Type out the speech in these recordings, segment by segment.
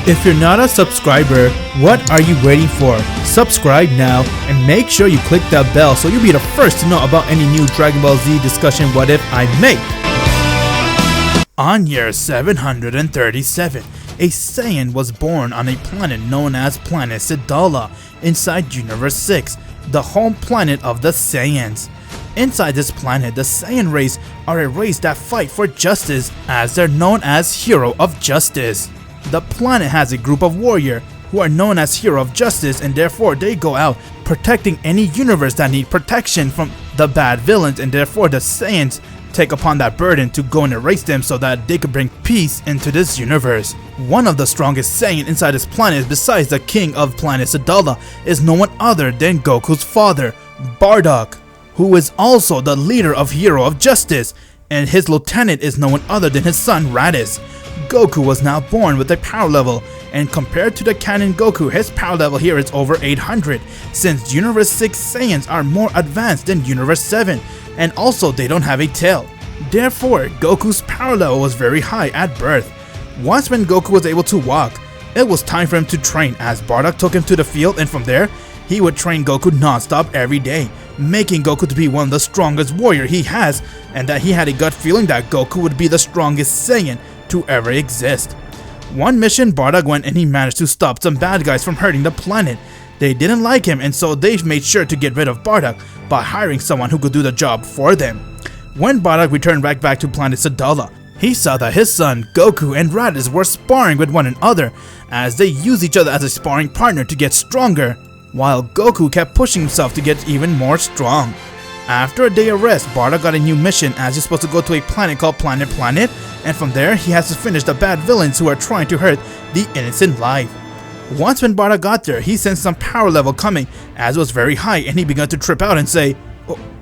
If you're not a subscriber, what are you waiting for? Subscribe now and make sure you click that bell so you'll be the first to know about any new Dragon Ball Z discussion what if I make. On year 737, a Saiyan was born on a planet known as Planet Sadala inside Universe 6, the home planet of the Saiyans. Inside this planet, the Saiyan race are a race that fight for justice, as they're known as Hero of Justice. The planet has a group of warriors who are known as Hero of Justice, and therefore they go out protecting any universe that need protection from the bad villains, and therefore the Saiyans take upon that burden to go and erase them so that they could bring peace into this universe. One of the strongest Saiyan inside this planet, besides the king of Planet Sadala, is no one other than Goku's father, Bardock, who is also the leader of Hero of Justice, and his lieutenant is no one other than his son Raditz. Goku was now born with a power level, and compared to the canon Goku, his power level here is over 800, since Universe 6 Saiyans are more advanced than Universe 7, and also they don't have a tail. Therefore, Goku's power level was very high at birth. Once when Goku was able to walk, it was time for him to train, as Bardock took him to the field, and from there, he would train Goku non-stop every day, making Goku to be one of the strongest warrior he has, and that he had a gut feeling that Goku would be the strongest Saiyan to ever exist. One mission, Bardock went and he managed to stop some bad guys from hurting the planet. They didn't like him, and so they made sure to get rid of Bardock by hiring someone who could do the job for them. When Bardock returned back to Planet Sadala, he saw that his son Goku and Raditz were sparring with one another, as they used each other as a sparring partner to get stronger, while Goku kept pushing himself to get even more strong. After a day of rest, Bardock got a new mission, as he's supposed to go to a planet called Planet, and from there he has to finish the bad villains who are trying to hurt the innocent life. Once when Bardock got there, he sensed some power level coming, as it was very high, and he began to trip out and say,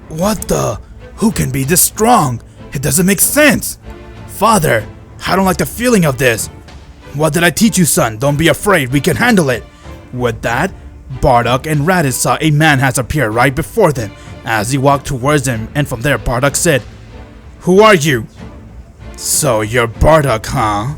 "What the? Who can be this strong? It doesn't make sense. Father, I don't like the feeling of this." "What did I teach you, son? Don't be afraid, we can handle it." With that, Bardock and Raditz saw a man has appeared right before them as he walked towards them, and from there Bardock said, "Who are you?" "So you're Bardock, huh?"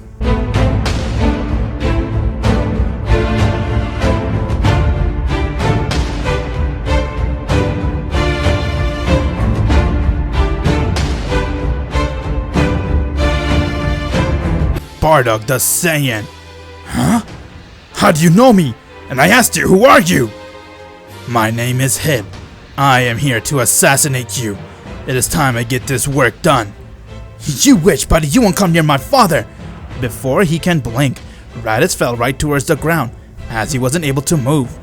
Bardock the Saiyan. "Huh? How do you know me? And I asked you, who are you?" "My name is Hit. I am here to assassinate you. It is time I get this work done." "You witch, buddy, you won't come near my father." Before he can blink, Raditz fell right towards the ground, as he wasn't able to move.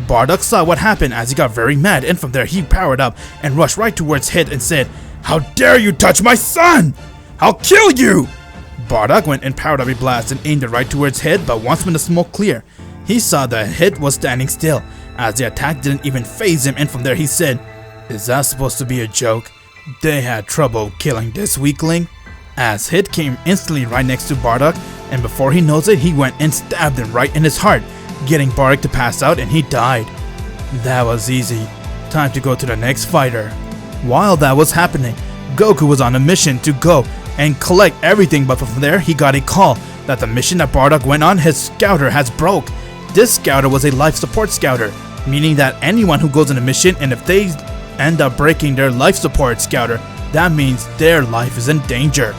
Bardock saw what happened as he got very mad, and from there he powered up and rushed right towards Hit and said, "How dare you touch my son! I'll kill you!" Bardock went and powered up a blast and aimed it right towards Hit, but once when the smoke cleared, he saw that Hit was standing still, as the attack didn't even faze him, and from there he said, "Is that supposed to be a joke? They had trouble killing this weakling?" As Hit came instantly right next to Bardock, and before he knows it, he went and stabbed him right in his heart, getting Bardock to pass out, and he died. That was easy. Time to go to the next fighter. While that was happening, Goku was on a mission to go and collect everything, but from there he got a call that the mission that Bardock went on, his scouter has broke. This scouter was a life support scouter, meaning that anyone who goes on a mission and if they end up breaking their life support scouter, that means their life is in danger.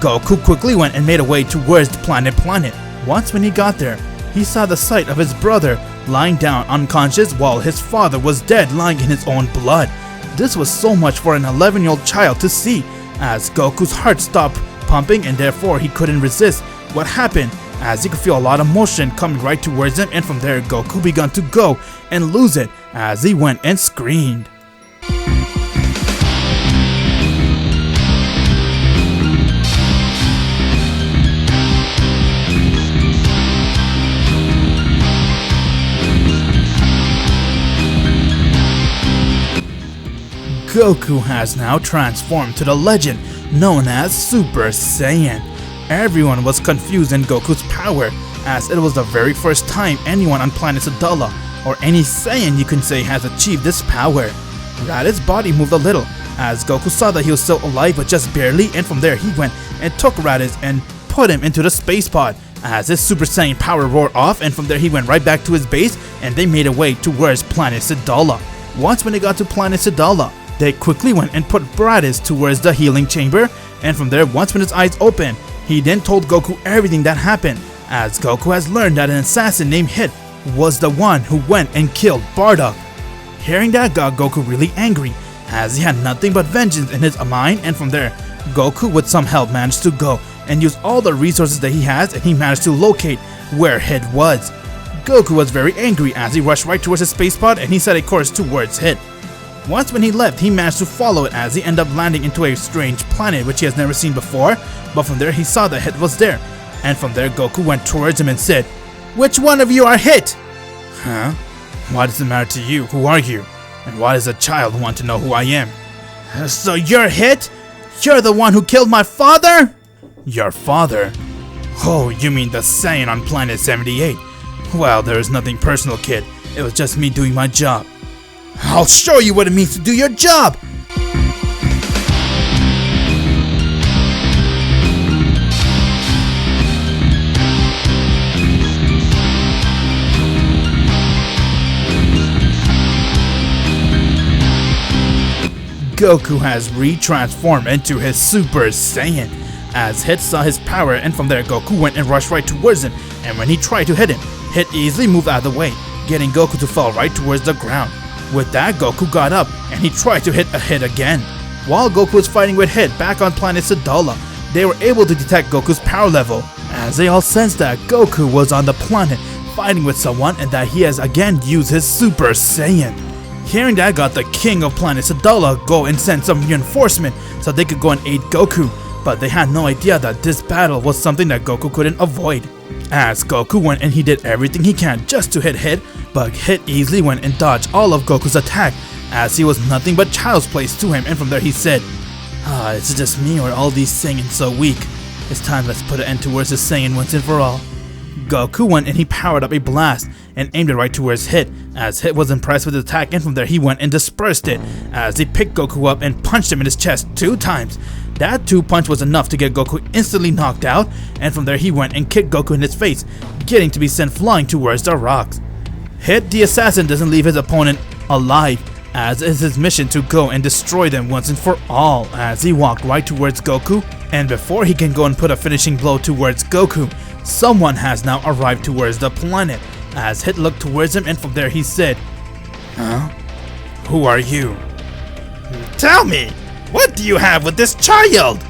Goku quickly went and made a way towards Planet. Once when he got there, he saw the sight of his brother lying down unconscious while his father was dead, lying in his own blood. This was so much for an 11-year-old child to see, as Goku's heart stopped pumping, and therefore he couldn't resist what happened, as he could feel a lot of motion coming right towards him, and from there Goku began to go and lose it as he went and screamed. Goku has now transformed to the legend known as Super Saiyan. Everyone was confused in Goku's power, as it was the very first time anyone on Planet Sadala, or any Saiyan you can say, has achieved this power. Raditz's body moved a little, as Goku saw that he was still alive but just barely, and from there he went and took Raditz and put him into the space pod, as his Super Saiyan power roared off, and from there he went right back to his base and they made a way towards planet Sadala. Once when they got to planet Sadala, they quickly went and put Beerus towards the healing chamber, and from there once when his eyes opened, he then told Goku everything that happened, as Goku has learned that an assassin named Hit was the one who went and killed Bardock. Hearing that got Goku really angry, as he had nothing but vengeance in his mind, and from there, Goku with some help managed to go and use all the resources that he has, and he managed to locate where Hit was. Goku was very angry as he rushed right towards his space pod and he set a course towards Hit. Once when he left, he managed to follow it as he ended up landing into a strange planet which he has never seen before, but from there he saw that Hit was there, and from there Goku went towards him and said, "Which one of you are Hit?" "Huh? Why does it matter to you? Who are you? And why does a child want to know who I am?" "So you're Hit? You're the one who killed my father?" "Your father? Oh, you mean the Saiyan on planet 78? Well, there is nothing personal, kid. It was just me doing my job." "I'll show you what it means to do your job!" Goku has retransformed into his Super Saiyan, as Hit saw his power, and from there Goku went and rushed right towards him, and when he tried to hit him, Hit easily moved out of the way, getting Goku to fall right towards the ground. With that, Goku got up and he tried to hit a Hit again. While Goku was fighting with Hit back on planet Sadala, they were able to detect Goku's power level, as they all sensed that Goku was on the planet fighting with someone and that he has again used his Super Saiyan. Hearing that got the king of planet Sadala go and send some reinforcement so they could go and aid Goku, but they had no idea that this battle was something that Goku couldn't avoid. As Goku went and he did everything he can just to hit Hit, but Hit easily went and dodged all of Goku's attack, as he was nothing but child's play to him, and from there he said, "Is it just me or are all these Saiyans so weak? It's time let's put an end towards the Saiyan once and for all." Goku went and he powered up a blast and aimed it right towards Hit, as Hit was impressed with the attack, and from there he went and dispersed it, as he picked Goku up and punched him in his chest 2 times. That 2 punch was enough to get Goku instantly knocked out, and from there he went and kicked Goku in his face, getting to be sent flying towards the rocks. Hit the assassin doesn't leave his opponent alive, as it is his mission to go and destroy them once and for all, as he walked right towards Goku, and before he can go and put a finishing blow towards Goku, someone has now arrived towards the planet, as Hit looked towards him, and from there he said, "Huh? Who are you?" "Tell me, what do you have with this child?"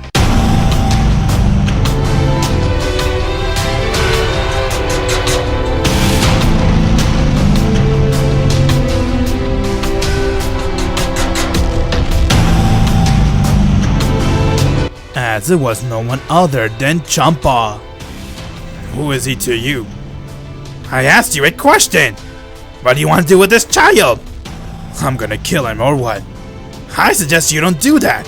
As it was no one other than Champa. "Who is he to you?" "I asked you a question. What do you want to do with this child?" "I'm gonna kill him or what?" "I suggest you don't do that.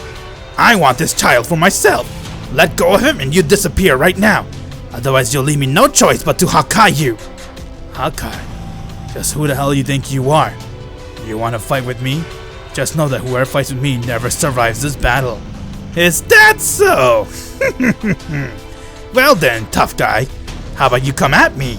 I want this child for myself. Let go of him and you disappear right now. Otherwise you'll leave me no choice but to Hakai you." "Hakai? Just who the hell you think you are? You want to fight with me? Just know that whoever fights with me never survives this battle." "Is that so?" "Well then, tough guy. How about you come at me?"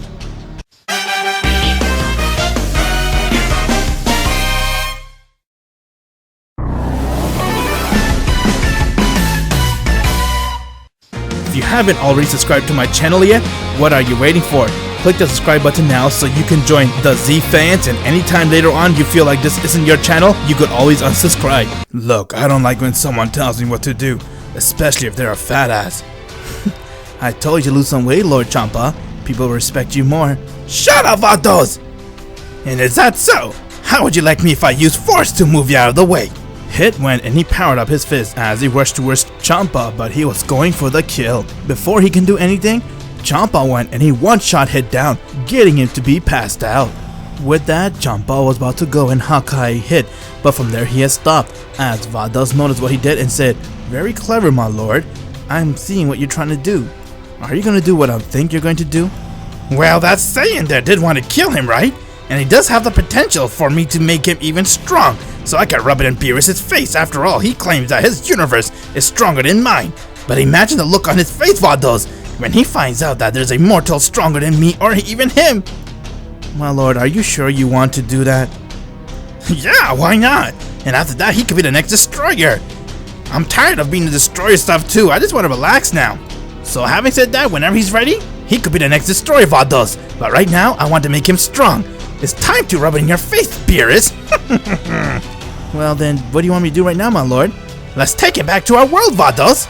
If you haven't already subscribed to my channel yet, what are you waiting for? Click the subscribe button now so you can join the Z fans, and anytime later on you feel like this isn't your channel, you could always unsubscribe. Look, I don't like when someone tells me what to do, especially if they're a fat ass. I told you to lose some weight, Lord Champa. People respect you more. Shut up, Vados! And is that so? How would you like me if I used force to move you out of the way? Hit went and he powered up his fist as he rushed towards Champa, but he was going for the kill. Before he can do anything, Champa went and he one-shot Hit down, getting him to be passed out. With that, Champa was about to go and Hakai Hit, but from there he had stopped, as Vados noticed what he did and said, "Very clever, my lord. I'm seeing what you're trying to do. Are you going to do what I think you're going to do?" "Well, that Saiyan there did want to kill him, right? And he does have the potential for me to make him even strong, so I can rub it in Beerus' face. After all, he claims that his universe is stronger than mine. But imagine the look on his face, Vados. when he finds out that there's a mortal stronger than me or even him. My lord, are you sure you want to do that? Yeah, why not? And after that, he could be the next destroyer. I'm tired of being the destroyer stuff too. I just want to relax now. So having said that, whenever he's ready, he could be the next destroyer Vados. But right now, I want to make him strong. It's time to rub it in your face, Beerus. Well then, what do you want me to do right now, my lord? Let's take him back to our world, Vados.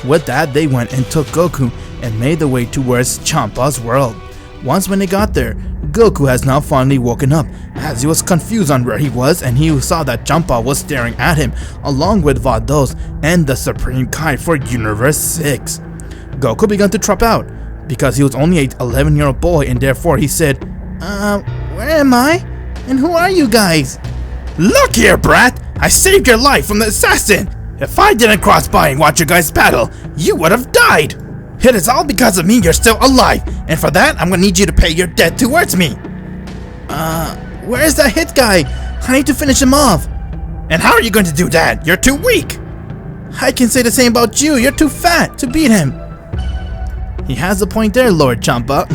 With that, they went and took Goku and made their way towards Champa's world. Once when they got there, Goku has now finally woken up, as he was confused on where he was, and he saw that Champa was staring at him, along with Vados and the Supreme Kai for Universe 6. Goku began to trip out, because he was only an 11-year-old boy, and therefore he said, where am I? And who are you guys? Look here, brat! I saved your life from the assassin! If I didn't cross by and watch you guys battle, you would have died! It is all because of me you're still alive, and for that, I'm gonna need you to pay your debt towards me. Where is that hit guy? I need to finish him off. And how are you going to do that? You're too weak. I can say the same about you. You're too fat to beat him. He has a point there, Lord Champa.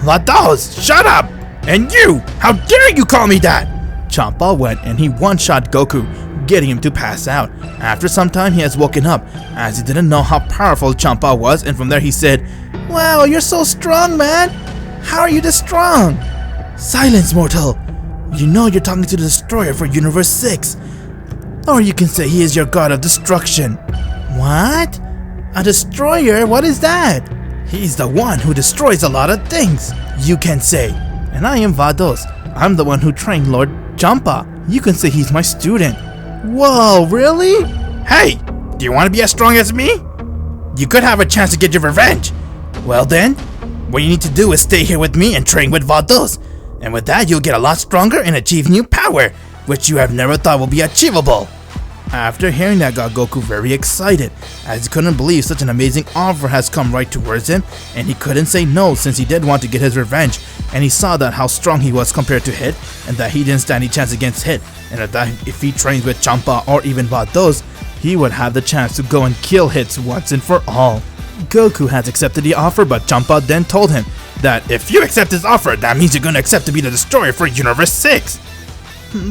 Vados, shut up! And you, how dare you call me that? Champa went and he one-shot Goku, getting him to pass out. After some time, he has woken up, as he didn't know how powerful Champa was, and from there he said, wow, you're so strong, man! How are you this strong? Silence, mortal! You know you're talking to the destroyer for Universe 6. Or you can say he is your god of destruction. What? A destroyer? What is that? He's the one who destroys a lot of things, you can say. And I am Vados. I'm the one who trained Lord Champa. You can say he's my student. Whoa, really? Hey, do you want to be as strong as me? You could have a chance to get your revenge. Well then, what you need to do is stay here with me and train with Vados. And with that, you'll get a lot stronger and achieve new power, which you have never thought will be achievable. After hearing that, got Goku very excited, as he couldn't believe such an amazing offer has come right towards him, and he couldn't say no since he did want to get his revenge, and he saw that how strong he was compared to Hit, and that he didn't stand any chance against Hit, and that if he trains with Champa or even Vados, he would have the chance to go and kill Hit once and for all. Goku has accepted the offer, but Champa then told him that if you accept this offer, that means you're gonna accept to be the destroyer for Universe 6.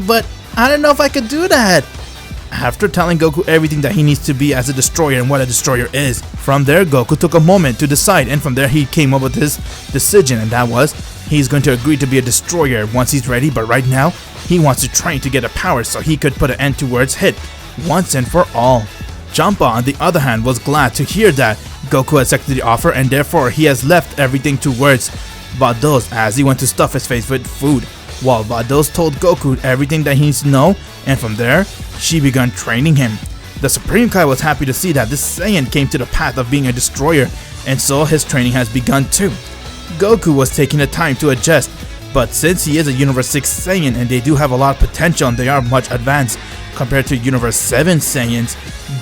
But I don't know if I could do that. After telling Goku everything that he needs to be as a destroyer and what a destroyer is, from there Goku took a moment to decide, and from there he came up with his decision, and that was he's going to agree to be a destroyer once he's ready, but right now he wants to train to get a power so he could put an end towards Hit once and for all. Champa, on the other hand, was glad to hear that Goku accepted the offer, and therefore he has left everything towards Vados as he went to stuff his face with food, while Vados told Goku everything that he needs to know, and from there, she began training him. The Supreme Kai was happy to see that this Saiyan came to the path of being a destroyer, and so his training has begun too. Goku was taking the time to adjust, but since he is a Universe 6 Saiyan and they do have a lot of potential and they are much advanced compared to Universe 7 Saiyans,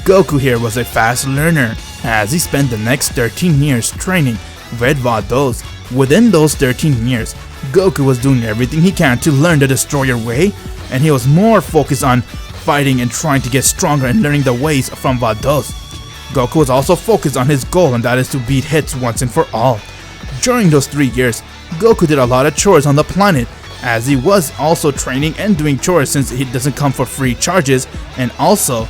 Goku here was a fast learner, as he spent the next 13 years training with Vados. Within those 13 years, Goku was doing everything he can to learn the destroyer way, and he was more focused on fighting and trying to get stronger and learning the ways from Vados. Goku was also focused on his goal, and that is to beat Hits once and for all. During those 3 years, Goku did a lot of chores on the planet, as he was also training and doing chores since he doesn't come for free charges, and also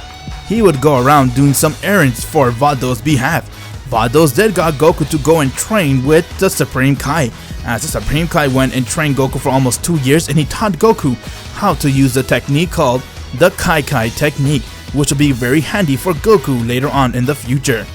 he would go around doing some errands for Vados' behalf. Vados then got Goku to go and train with the Supreme Kai, as the Supreme Kai went and trained Goku for almost 2 years, and he taught Goku how to use the technique called the Kai Kai technique, which will be very handy for Goku later on in the future.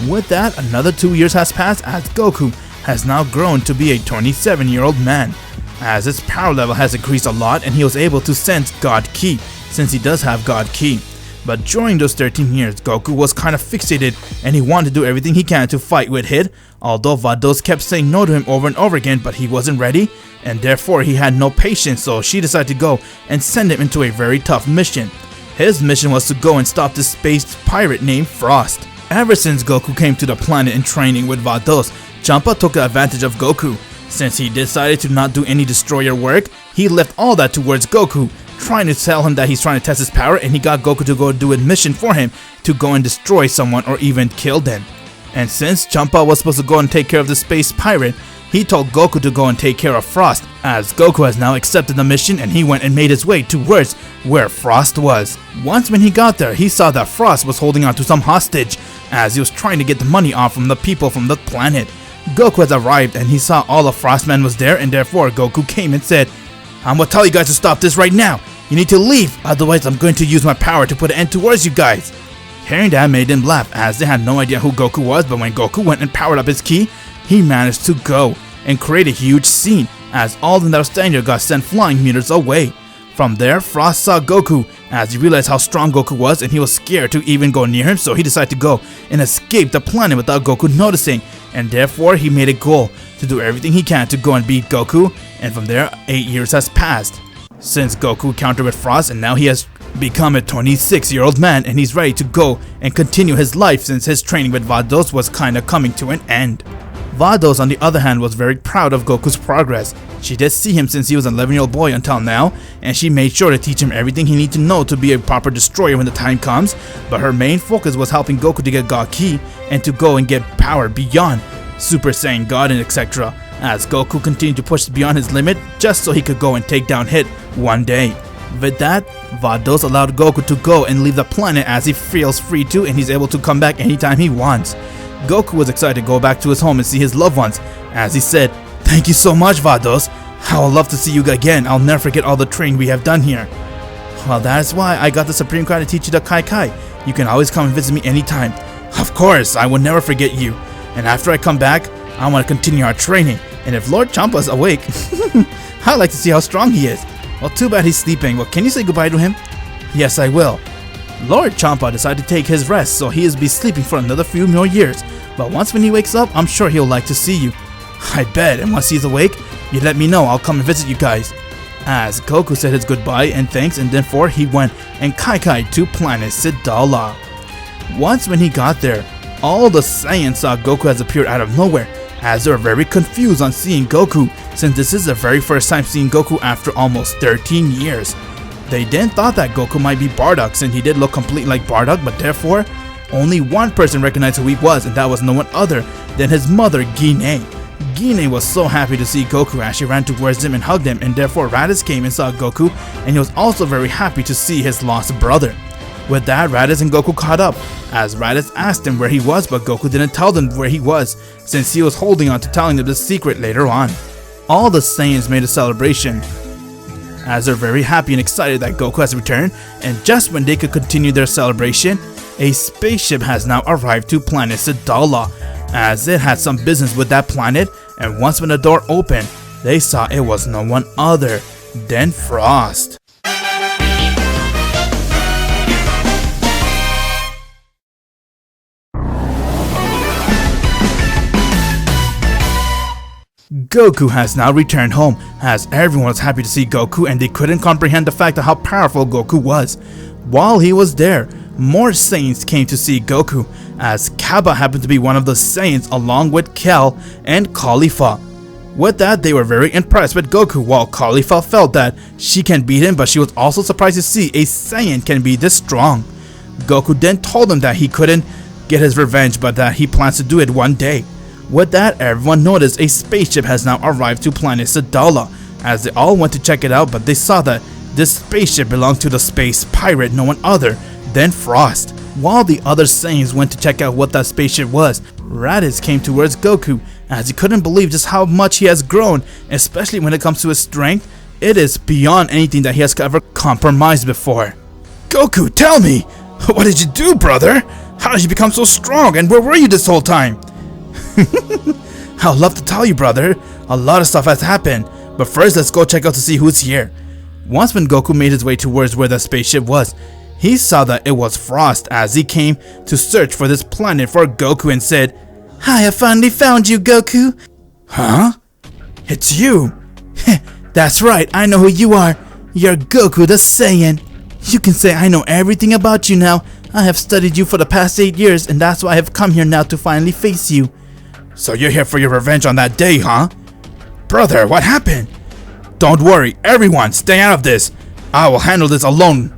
With that, another 2 years has passed, as Goku has now grown to be a 27-year-old man, as his power level has increased a lot and he was able to sense God Ki, since he does have God Ki. But during those 13 years, Goku was kind of fixated and he wanted to do everything he can to fight with Hit, although Vados kept saying no to him over and over again, but he wasn't ready, and therefore he had no patience, so she decided to go and send him into a very tough mission. His mission was to go and stop this space pirate named Frost. Ever since Goku came to the planet in training with Vados, Champa took advantage of Goku. Since he decided to not do any destroyer work, he left all that towards Goku, trying to tell him that he's trying to test his power, and he got Goku to go do a mission for him to go and destroy someone or even kill them. And since Champa was supposed to go and take care of the space pirate, he told Goku to go and take care of Frost, as Goku has now accepted the mission and he went and made his way towards where Frost was. Once when he got there, he saw that Frost was holding on to some hostage as he was trying to get the money off from the people from the planet. Goku has arrived and he saw all of Frostman was there, and therefore Goku came and said, "I'm gonna tell you guys to stop this right now. You need to leave, otherwise I'm going to use my power to put an end towards you guys." Hearing that made them laugh as they had no idea who Goku was, but when Goku went and powered up his ki, he managed to go and create a huge scene as all of them that were standing there got sent flying meters away. From there, Frost saw Goku as he realized how strong Goku was, and he was scared to even go near him, so he decided to go and escape the planet without Goku noticing, and therefore he made a goal to do everything he can to go and beat Goku, and from there 8 years has passed since Goku encountered with Frost, and now he has become a 26-year-old man and he's ready to go and continue his life since his training with Vados was kinda coming to an end. Vados, on the other hand, was very proud of Goku's progress. She did see him since he was an 11-year-old boy until now, and she made sure to teach him everything he needs to know to be a proper destroyer when the time comes, but her main focus was helping Goku to get God Ki and to go and get power beyond Super Saiyan God and etc. as Goku continued to push beyond his limit just so he could go and take down Hit one day. With that, Vados allowed Goku to go and leave the planet as he feels free to, and he's able to come back anytime he wants. Goku was excited to go back to his home and see his loved ones, as he said, "Thank you so much, Vados. I would love to see you again. I'll never forget all the training we have done here." "Well, that is why I got the Supreme Kai to teach you the Kai Kai. You can always come and visit me anytime." "Of course, I will never forget you. And after I come back, I want to continue our training. And if Lord Champa is awake, I'd like to see how strong he is." "Well, too bad he's sleeping. Well, can you say goodbye to him?" "Yes, I will." Lord Champa decided to take his rest, so he is be sleeping for another few more years. But once when he wakes up, I'm sure he'll like to see you. "I bet, and once he's awake, you let me know, I'll come and visit you guys." As Goku said his goodbye and thanks, and therefore he went and Kai to planet Sadala. Once when he got there, all the Saiyans saw Goku has appeared out of nowhere, as they were very confused on seeing Goku, since this is the very first time seeing Goku after almost 13 years. They then thought that Goku might be Bardock, since he did look completely like Bardock, but therefore, only one person recognized who he was, and that was no one other than his mother, Gine. Gine was so happy to see Goku as she ran towards him and hugged him, and therefore Raditz came and saw Goku, and he was also very happy to see his lost brother. With that, Raditz and Goku caught up, as Raditz asked him where he was, but Goku didn't tell them where he was, since he was holding on to telling them the secret later on. All the Saiyans made a celebration, as they're very happy and excited that Goku has returned, and just when they could continue their celebration, a spaceship has now arrived to planet Sadala, as it had some business with that planet, and once when the door opened, they saw it was no one other than Frost. Goku has now returned home, as everyone was happy to see Goku and they couldn't comprehend the fact of how powerful Goku was. While he was there, more Saiyans came to see Goku, as Kappa happened to be one of the Saiyans along with Kale and Caulifla. With that, they were very impressed with Goku, while Caulifla felt that she can beat him, but she was also surprised to see a Saiyan can be this strong. Goku then told him that he couldn't get his revenge, but that he plans to do it one day. With that, everyone noticed a spaceship has now arrived to planet Sadala, as they all went to check it out, but they saw that this spaceship belonged to the space pirate, no one other than Frost. While the other Saiyans went to check out what that spaceship was, Raditz came towards Goku, as he couldn't believe just how much he has grown, especially when it comes to his strength. It is beyond anything that he has ever compromised before. "Goku, tell me, what did you do, brother? How did you become so strong, and where were you this whole time?" "I'd love to tell you, brother. A lot of stuff has happened, but first let's go check out to see who's here." Once when Goku made his way towards where the spaceship was, he saw that it was Frost, as he came to search for this planet for Goku and said, "I have finally found you, Goku." "Huh? It's you?" "That's right, I know who you are. You're Goku the Saiyan. You can say I know everything about you now. I have studied you for the past 8 years, and that's why I have come here now to finally face you." "So you're here for your revenge on that day, huh?" "Brother, what happened?" "Don't worry, everyone, stay out of this. I will handle this alone."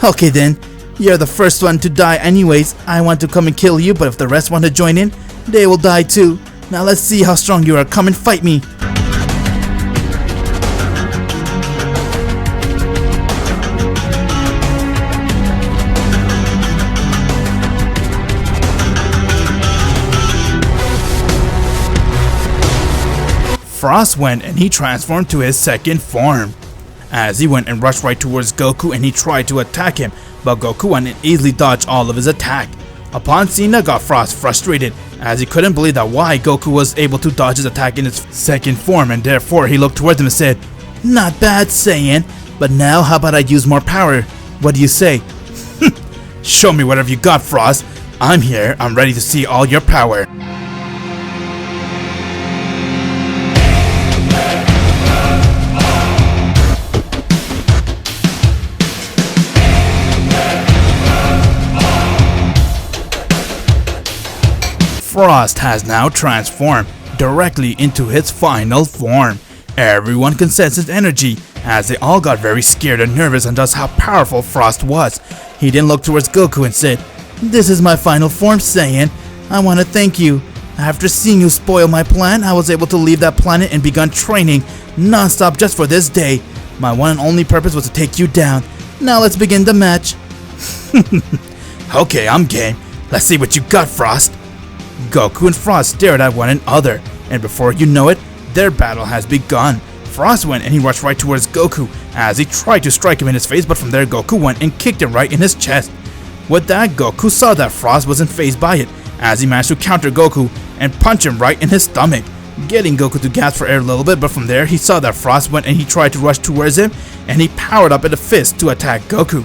"Okay then, You're the first one to die anyways. I want to come and kill you, but if the rest want to join in, they will die too. Now let's see how strong you are. Come and fight me. Frost went and he transformed to his second form. As he went and rushed right towards Goku and he tried to attack him, but Goku went and easily dodged all of his attack. Upon seeing that, got Frost frustrated as he couldn't believe that why Goku was able to dodge his attack in his second form, and therefore he looked towards him and said, "Not bad, Saiyan, but now how about I use more power? What do you say?" "Show me whatever you got, Frost. I'm here, I'm ready to see all your power." Frost has now transformed directly into his final form. Everyone can sense his energy as they all got very scared and nervous and just how powerful Frost was. He then looked towards Goku and said, "This is my final form, Saiyan. I want to thank you. After seeing you spoil my plan, I was able to leave that planet and begun training non-stop just for this day. My one and only purpose was to take you down. Now let's begin the match." "Okay, I'm game. Let's see what you got, Frost." Goku and Frost stared at one another, and before you know it, their battle has begun. Frost went and he rushed right towards Goku as he tried to strike him in his face, but from there Goku went and kicked him right in his chest. With that, Goku saw that Frost wasn't fazed by it as he managed to counter Goku and punch him right in his stomach, getting Goku to gasp for air a little bit, but from there he saw that Frost went and he tried to rush towards him and he powered up in a fist to attack Goku.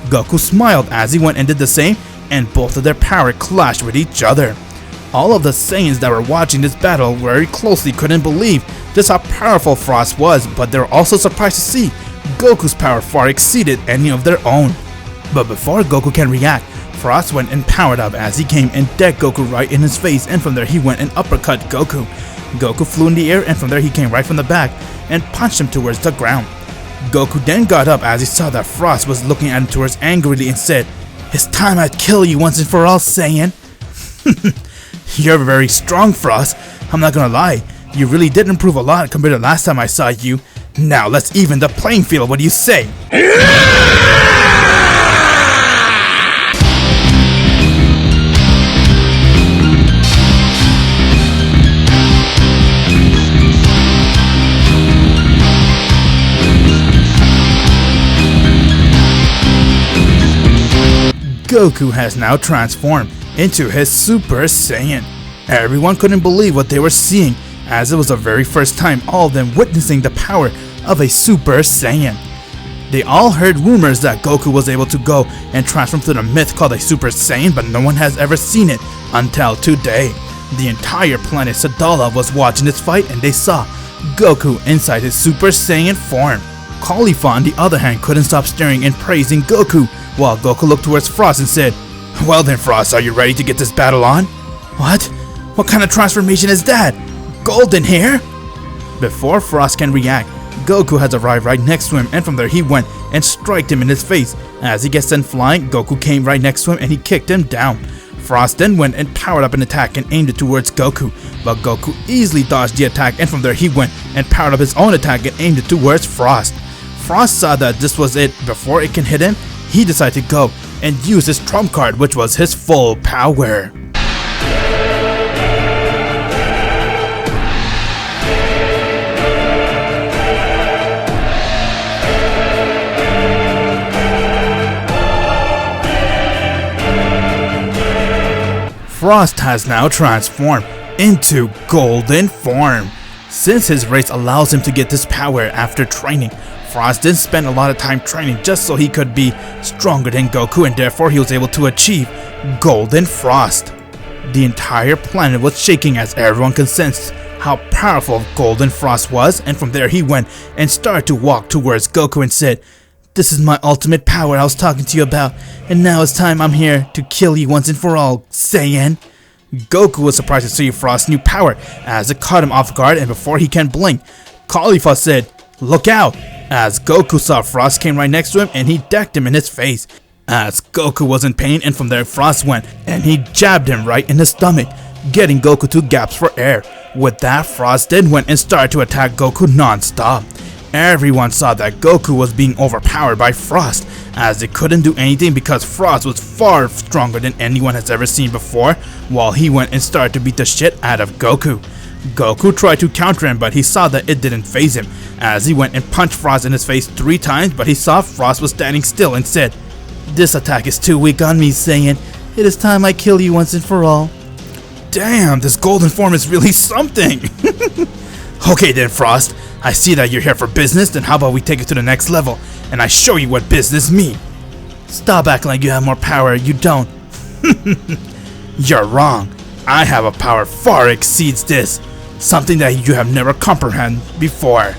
Goku smiled as he went and did the same, and both of their power clashed with each other. All of the Saiyans that were watching this battle very closely couldn't believe just how powerful Frost was, but they were also surprised to see Goku's power far exceeded any of their own. But before Goku can react, Frost went and powered up as he came and decked Goku right in his face, and from there he went and uppercut Goku. Goku flew in the air, and from there he came right from the back and punched him towards the ground. Goku then got up as he saw that Frost was looking at him towards angrily and said, "It's time I'd kill you once and for all, Saiyan." "You're very strong, Frost. I'm not gonna lie. You really did improve a lot compared to last time I saw you. Now let's even the playing field. What do you say?" Goku has now transformed into his Super Saiyan. Everyone couldn't believe what they were seeing, as it was the very first time all of them witnessing the power of a Super Saiyan. They all heard rumors that Goku was able to go and transform to the myth called a Super Saiyan, but no one has ever seen it until today. The entire planet Sadala was watching this fight, and they saw Goku inside his Super Saiyan form. Caulifla, on the other hand, couldn't stop staring and praising Goku, while Goku looked towards Frost and said, "Well then, Frost, are you ready to get this battle on?" "What? What kind of transformation is that? Golden hair?" Before Frost can react, Goku has arrived right next to him, and from there he went and struck him in his face. As he gets sent flying, Goku came right next to him and he kicked him down. Frost then went and powered up an attack and aimed it towards Goku, but Goku easily dodged the attack, and from there he went and powered up his own attack and aimed it towards Frost. Frost saw that this was it. Before it can hit him, he decided to go and use his trump card, which was his full power. Frost has now transformed into golden form. Since his race allows him to get this power after training, Frost didn't spend a lot of time training just so he could be stronger than Goku, and therefore he was able to achieve Golden Frost. The entire planet was shaking as everyone could sense how powerful Golden Frost was, and from there he went and started to walk towards Goku and said, "This is my ultimate power I was talking to you about, and now it's time I'm here to kill you once and for all, Saiyan." Goku was surprised to see Frost's new power as it caught him off guard, and before he can blink, Caulifla said, "Look out!" as Goku saw Frost came right next to him and he decked him in his face. as Goku was in pain, and from there Frost went and he jabbed him right in his stomach, getting Goku to gasp for air. With that, Frost then went and started to attack Goku non-stop. Everyone saw that Goku was being overpowered by Frost, as they couldn't do anything because Frost was far stronger than anyone has ever seen before, while he went and started to beat the shit out of Goku. Goku tried to counter him, but he saw that it didn't faze him, as he went and punched Frost in his face 3 times, but he saw Frost was standing still and said, "This attack is too weak on me, Saiyan. It is time I kill you once and for all." Damn, this golden form is really something! Okay then, Frost, I see that you're here for business, then how about we take it to the next level, and I show you what business means. Stop acting like you have more power, you don't. You're wrong. I have a power far exceeds this, something that you have never comprehended before.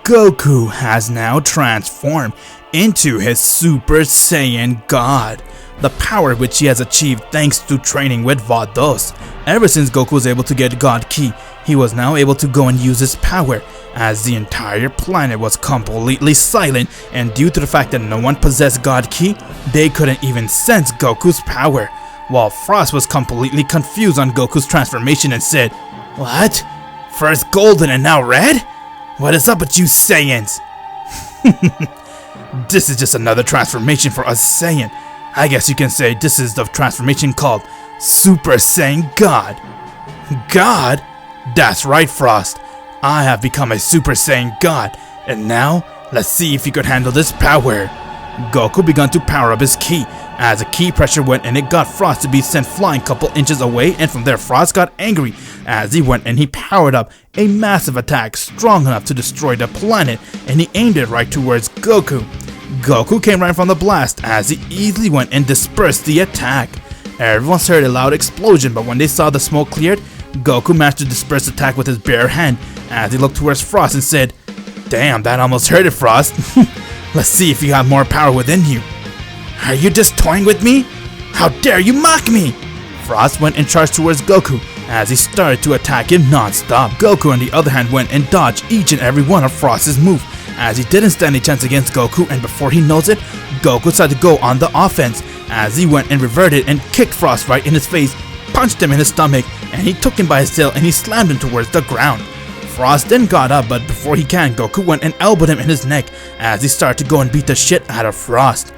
Goku has now transformed into his Super Saiyan God, the power which he has achieved thanks to training with Bardock. Ever since Goku was able to get God Ki, he was now able to go and use his power, as the entire planet was completely silent, and due to the fact that no one possessed God Ki, they couldn't even sense Goku's power, while Frost was completely confused on Goku's transformation and said, "What? First golden and now red? What is up with you Saiyans?" This is just another transformation for us Saiyan. I guess you can say this is the transformation called Super Saiyan God. God? That's right, Frost. I have become a Super Saiyan God, and now let's see if you could handle this power. Goku began to power up his ki, as a ki pressure went and it got Frost to be sent flying a couple inches away, and from there Frost got angry as he went and he powered up a massive attack strong enough to destroy the planet, and he aimed it right towards Goku. Goku came right from the blast as he easily went and dispersed the attack. Everyone heard a loud explosion, but when they saw the smoke cleared, Goku managed to disperse the attack with his bare hand as he looked towards Frost and said, "Damn, that almost hurt it, Frost. Let's see if you have more power within you." "Are you just toying with me? How dare you mock me?" Frost went and charged towards Goku as he started to attack him non-stop. Goku on the other hand went and dodged each and every one of Frost's moves, as he didn't stand a chance against Goku, and before he knows it, Goku decided to go on the offense as he went and reverted and kicked Frost right in his face, punched him in his stomach, and he took him by his tail and he slammed him towards the ground. Frost then got up, but before he can, Goku went and elbowed him in his neck as he started to go and beat the shit out of Frost.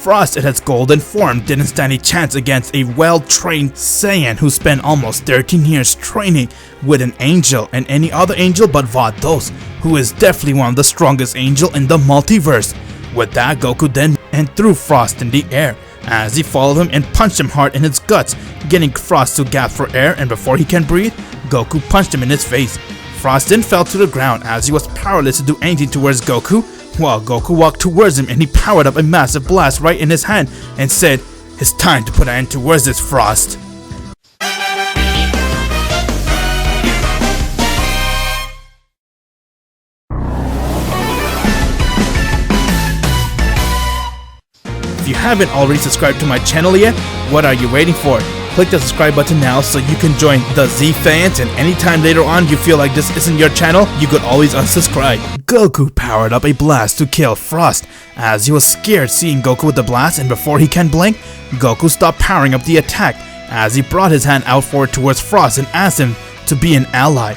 Frost in its golden form didn't stand a chance against a well-trained Saiyan who spent almost 13 years training with an angel, and any other angel but Bardock, who is definitely one of the strongest angel in the multiverse. With that, Goku then and threw Frost in the air as he followed him and punched him hard in his guts, getting Frost to gasp for air, and before he can breathe, Goku punched him in his face. Frost then fell to the ground as he was powerless to do anything towards Goku, while Goku walked towards him and he powered up a massive blast right in his hand and said, "It's time to put an end towards this, Frost." If you haven't already subscribed to my channel yet, what are you waiting for? Click the subscribe button now so you can join the Z fans, and anytime later on you feel like this isn't your channel, you could always unsubscribe. Goku powered up a blast to kill Frost as he was scared seeing Goku with the blast, and before he can blink, Goku stopped powering up the attack as he brought his hand out forward towards Frost and asked him to be an ally.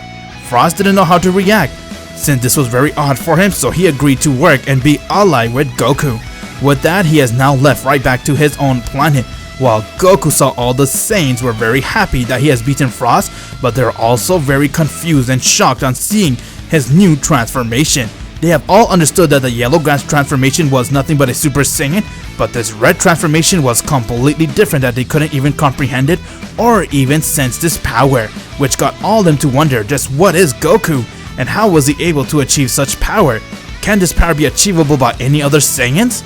Frost didn't know how to react since this was very odd for him, so he agreed to work and be ally with Goku. With that, he has now left right back to his own planet, while Goku saw all the Saiyans were very happy that he has beaten Frost, but they're also very confused and shocked on seeing his new transformation. They have all understood that the yellow grass transformation was nothing but a Super Saiyan, but this red transformation was completely different, that they couldn't even comprehend it or even sense this power, which got all them to wonder just what is Goku and how was he able to achieve such power. Can this power be achievable by any other Saiyans?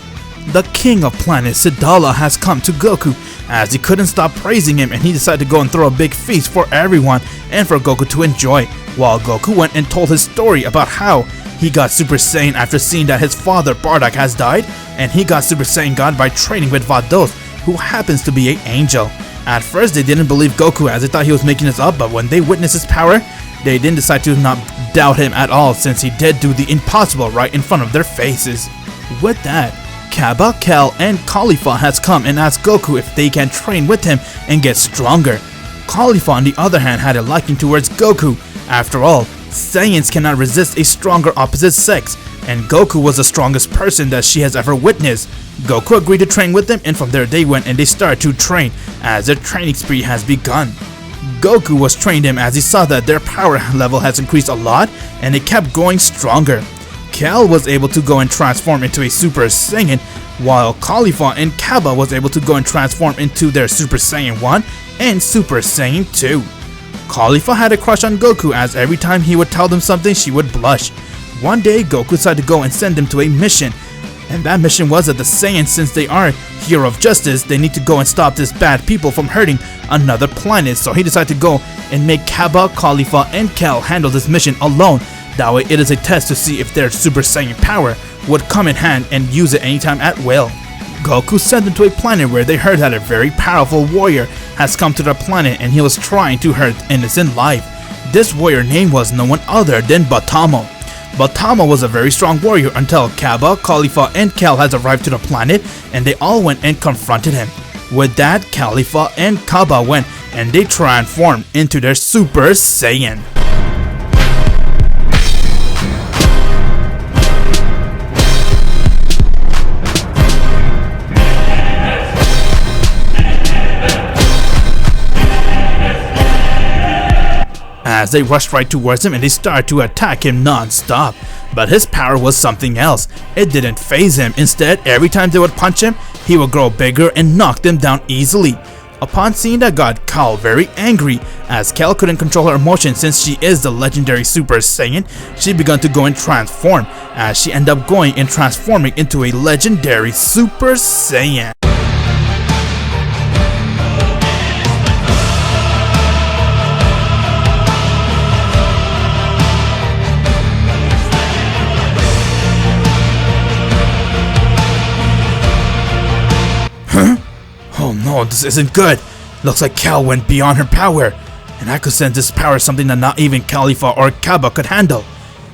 The king of planets, Sadala, has come to Goku as he couldn't stop praising him, and he decided to go and throw a big feast for everyone and for Goku to enjoy, while Goku went and told his story about how he got Super Saiyan after seeing that his father Bardock has died, and he got Super Saiyan God by training with Bardock, who happens to be an angel. At first they didn't believe Goku as they thought he was making this up, but when they witnessed his power, they didn't decide to not doubt him at all, since he did do the impossible right in front of their faces. With that, Kappa, Kale, and Caulifla has come and asked Goku if they can train with him and get stronger. Caulifla on the other hand had a liking towards Goku. After all, Saiyans cannot resist a stronger opposite sex, and Goku was the strongest person that she has ever witnessed. Goku agreed to train with them, and from there they went and they started to train as their training spree has begun. Goku was trained him as he saw that their power level has increased a lot and they kept going stronger. Kale was able to go and transform into a Super Saiyan, while Caulifla and Kappa was able to go and transform into their Super Saiyan 1 and Super Saiyan 2. Caulifla had a crush on Goku as every time he would tell them something she would blush. One day Goku decided to go and send them to a mission, and that mission was that the Saiyans, since they are hero of justice, they need to go and stop these bad people from hurting another planet. So he decided to go and make Kappa, Caulifla, and Kale handle this mission alone. That way it is a test to see if their Super Saiyan power would come in hand and use it anytime at will. Goku sent them to a planet where they heard that a very powerful warrior has come to the planet and he was trying to hurt innocent life. This warrior name was no one other than Batamo. Batamo was a very strong warrior until Kappa, Caulifla, and Kale has arrived to the planet and they all went and confronted him. With that, Caulifla and Kappa went and they transformed into their Super Saiyan. As they rushed right towards him and they started to attack him non-stop. But his power was something else. It didn't faze him. Instead, every time they would punch him, he would grow bigger and knock them down easily. Upon seeing that got Kale very angry, as Kale couldn't control her emotions since she is the legendary Super Saiyan, she began to go and transform, as she ended up going and transforming into a legendary Super Saiyan. Oh no, this isn't good. Looks like Kale went beyond her power, and I could sense this power is something that not even Caulifla or Kappa could handle.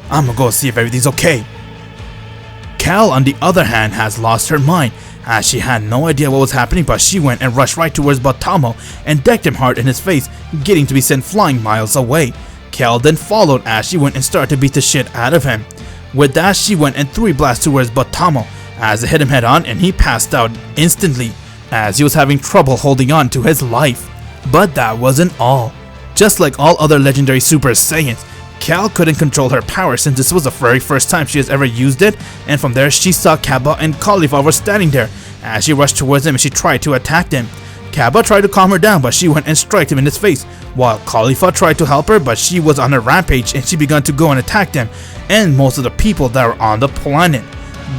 I'm gonna go see if everything's okay. Kale, on the other hand, has lost her mind, as she had no idea what was happening, but she went and rushed right towards Batamo and decked him hard in his face, getting to be sent flying miles away. Kale then followed as she went and started to beat the shit out of him. With that, she went and threw a blast towards Batamo, as it hit him head on and he passed out instantly, as he was having trouble holding on to his life. But that wasn't all. Just like all other legendary Super Saiyans, Kale couldn't control her power since this was the very first time she has ever used it, and from there she saw Kappa and Caulifla were standing there. As she rushed towards him and she tried to attack them. Kappa tried to calm her down, but she went and struck him in his face, while Caulifla tried to help her, but she was on a rampage and she began to go and attack them and most of the people that were on the planet.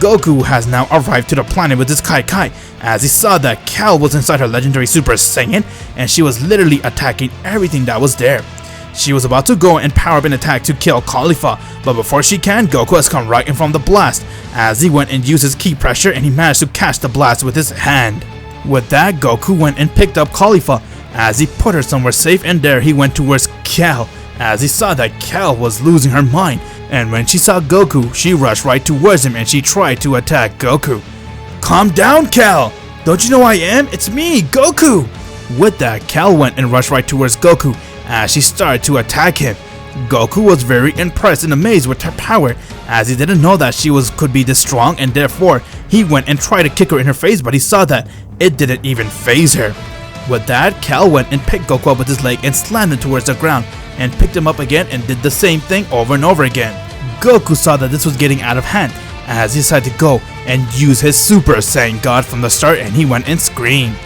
Goku has now arrived to the planet with his Kai, as he saw that Kale was inside her legendary Super Saiyan and she was literally attacking everything that was there. She was about to go and power up an attack to kill Caulifla, but before she can, Goku has come right in from the blast, as he went and used his ki pressure and he managed to catch the blast with his hand. With that, Goku went and picked up Caulifla, as he put her somewhere safe, and there he went towards Kale, as he saw that Kale was losing her mind, and when she saw Goku, she rushed right towards him and she tried to attack Goku. Calm down, Kale! Don't you know I am? It's me, Goku! With that, Kale went and rushed right towards Goku as she started to attack him. Goku was very impressed and amazed with her power, as he didn't know that she could be this strong, and therefore he went and tried to kick her in her face, but he saw that it didn't even faze her. With that, Kale went and picked Goku up with his leg and slammed him towards the ground, and picked him up again and did the same thing over and over again. Goku saw that this was getting out of hand, as he decided to go and use his Super Saiyan God from the start, and he went and screamed.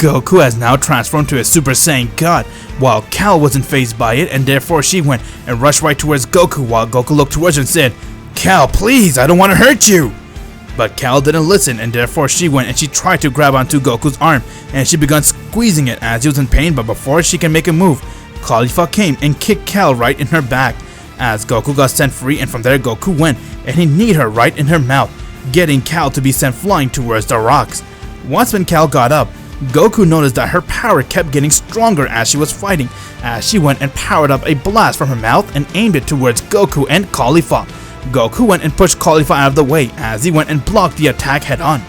Goku has now transformed to a Super Saiyan God, while Kale wasn't fazed by it, and therefore she went and rushed right towards Goku, while Goku looked towards her and said, "Kale, please, I don't want to hurt you." But Kale didn't listen, and therefore she went and she tried to grab onto Goku's arm, and she began squeezing it as he was in pain, but before she can make a move, Caulifla came and kicked Kale right in her back, as Goku got sent free, and from there Goku went and he kneed her right in her mouth, getting Kale to be sent flying towards the rocks. Once when Kale got up, Goku noticed that her power kept getting stronger as she was fighting, as she went and powered up a blast from her mouth and aimed it towards Goku and Caulifla. Goku went and pushed Caulifla out of the way as he went and blocked the attack head on.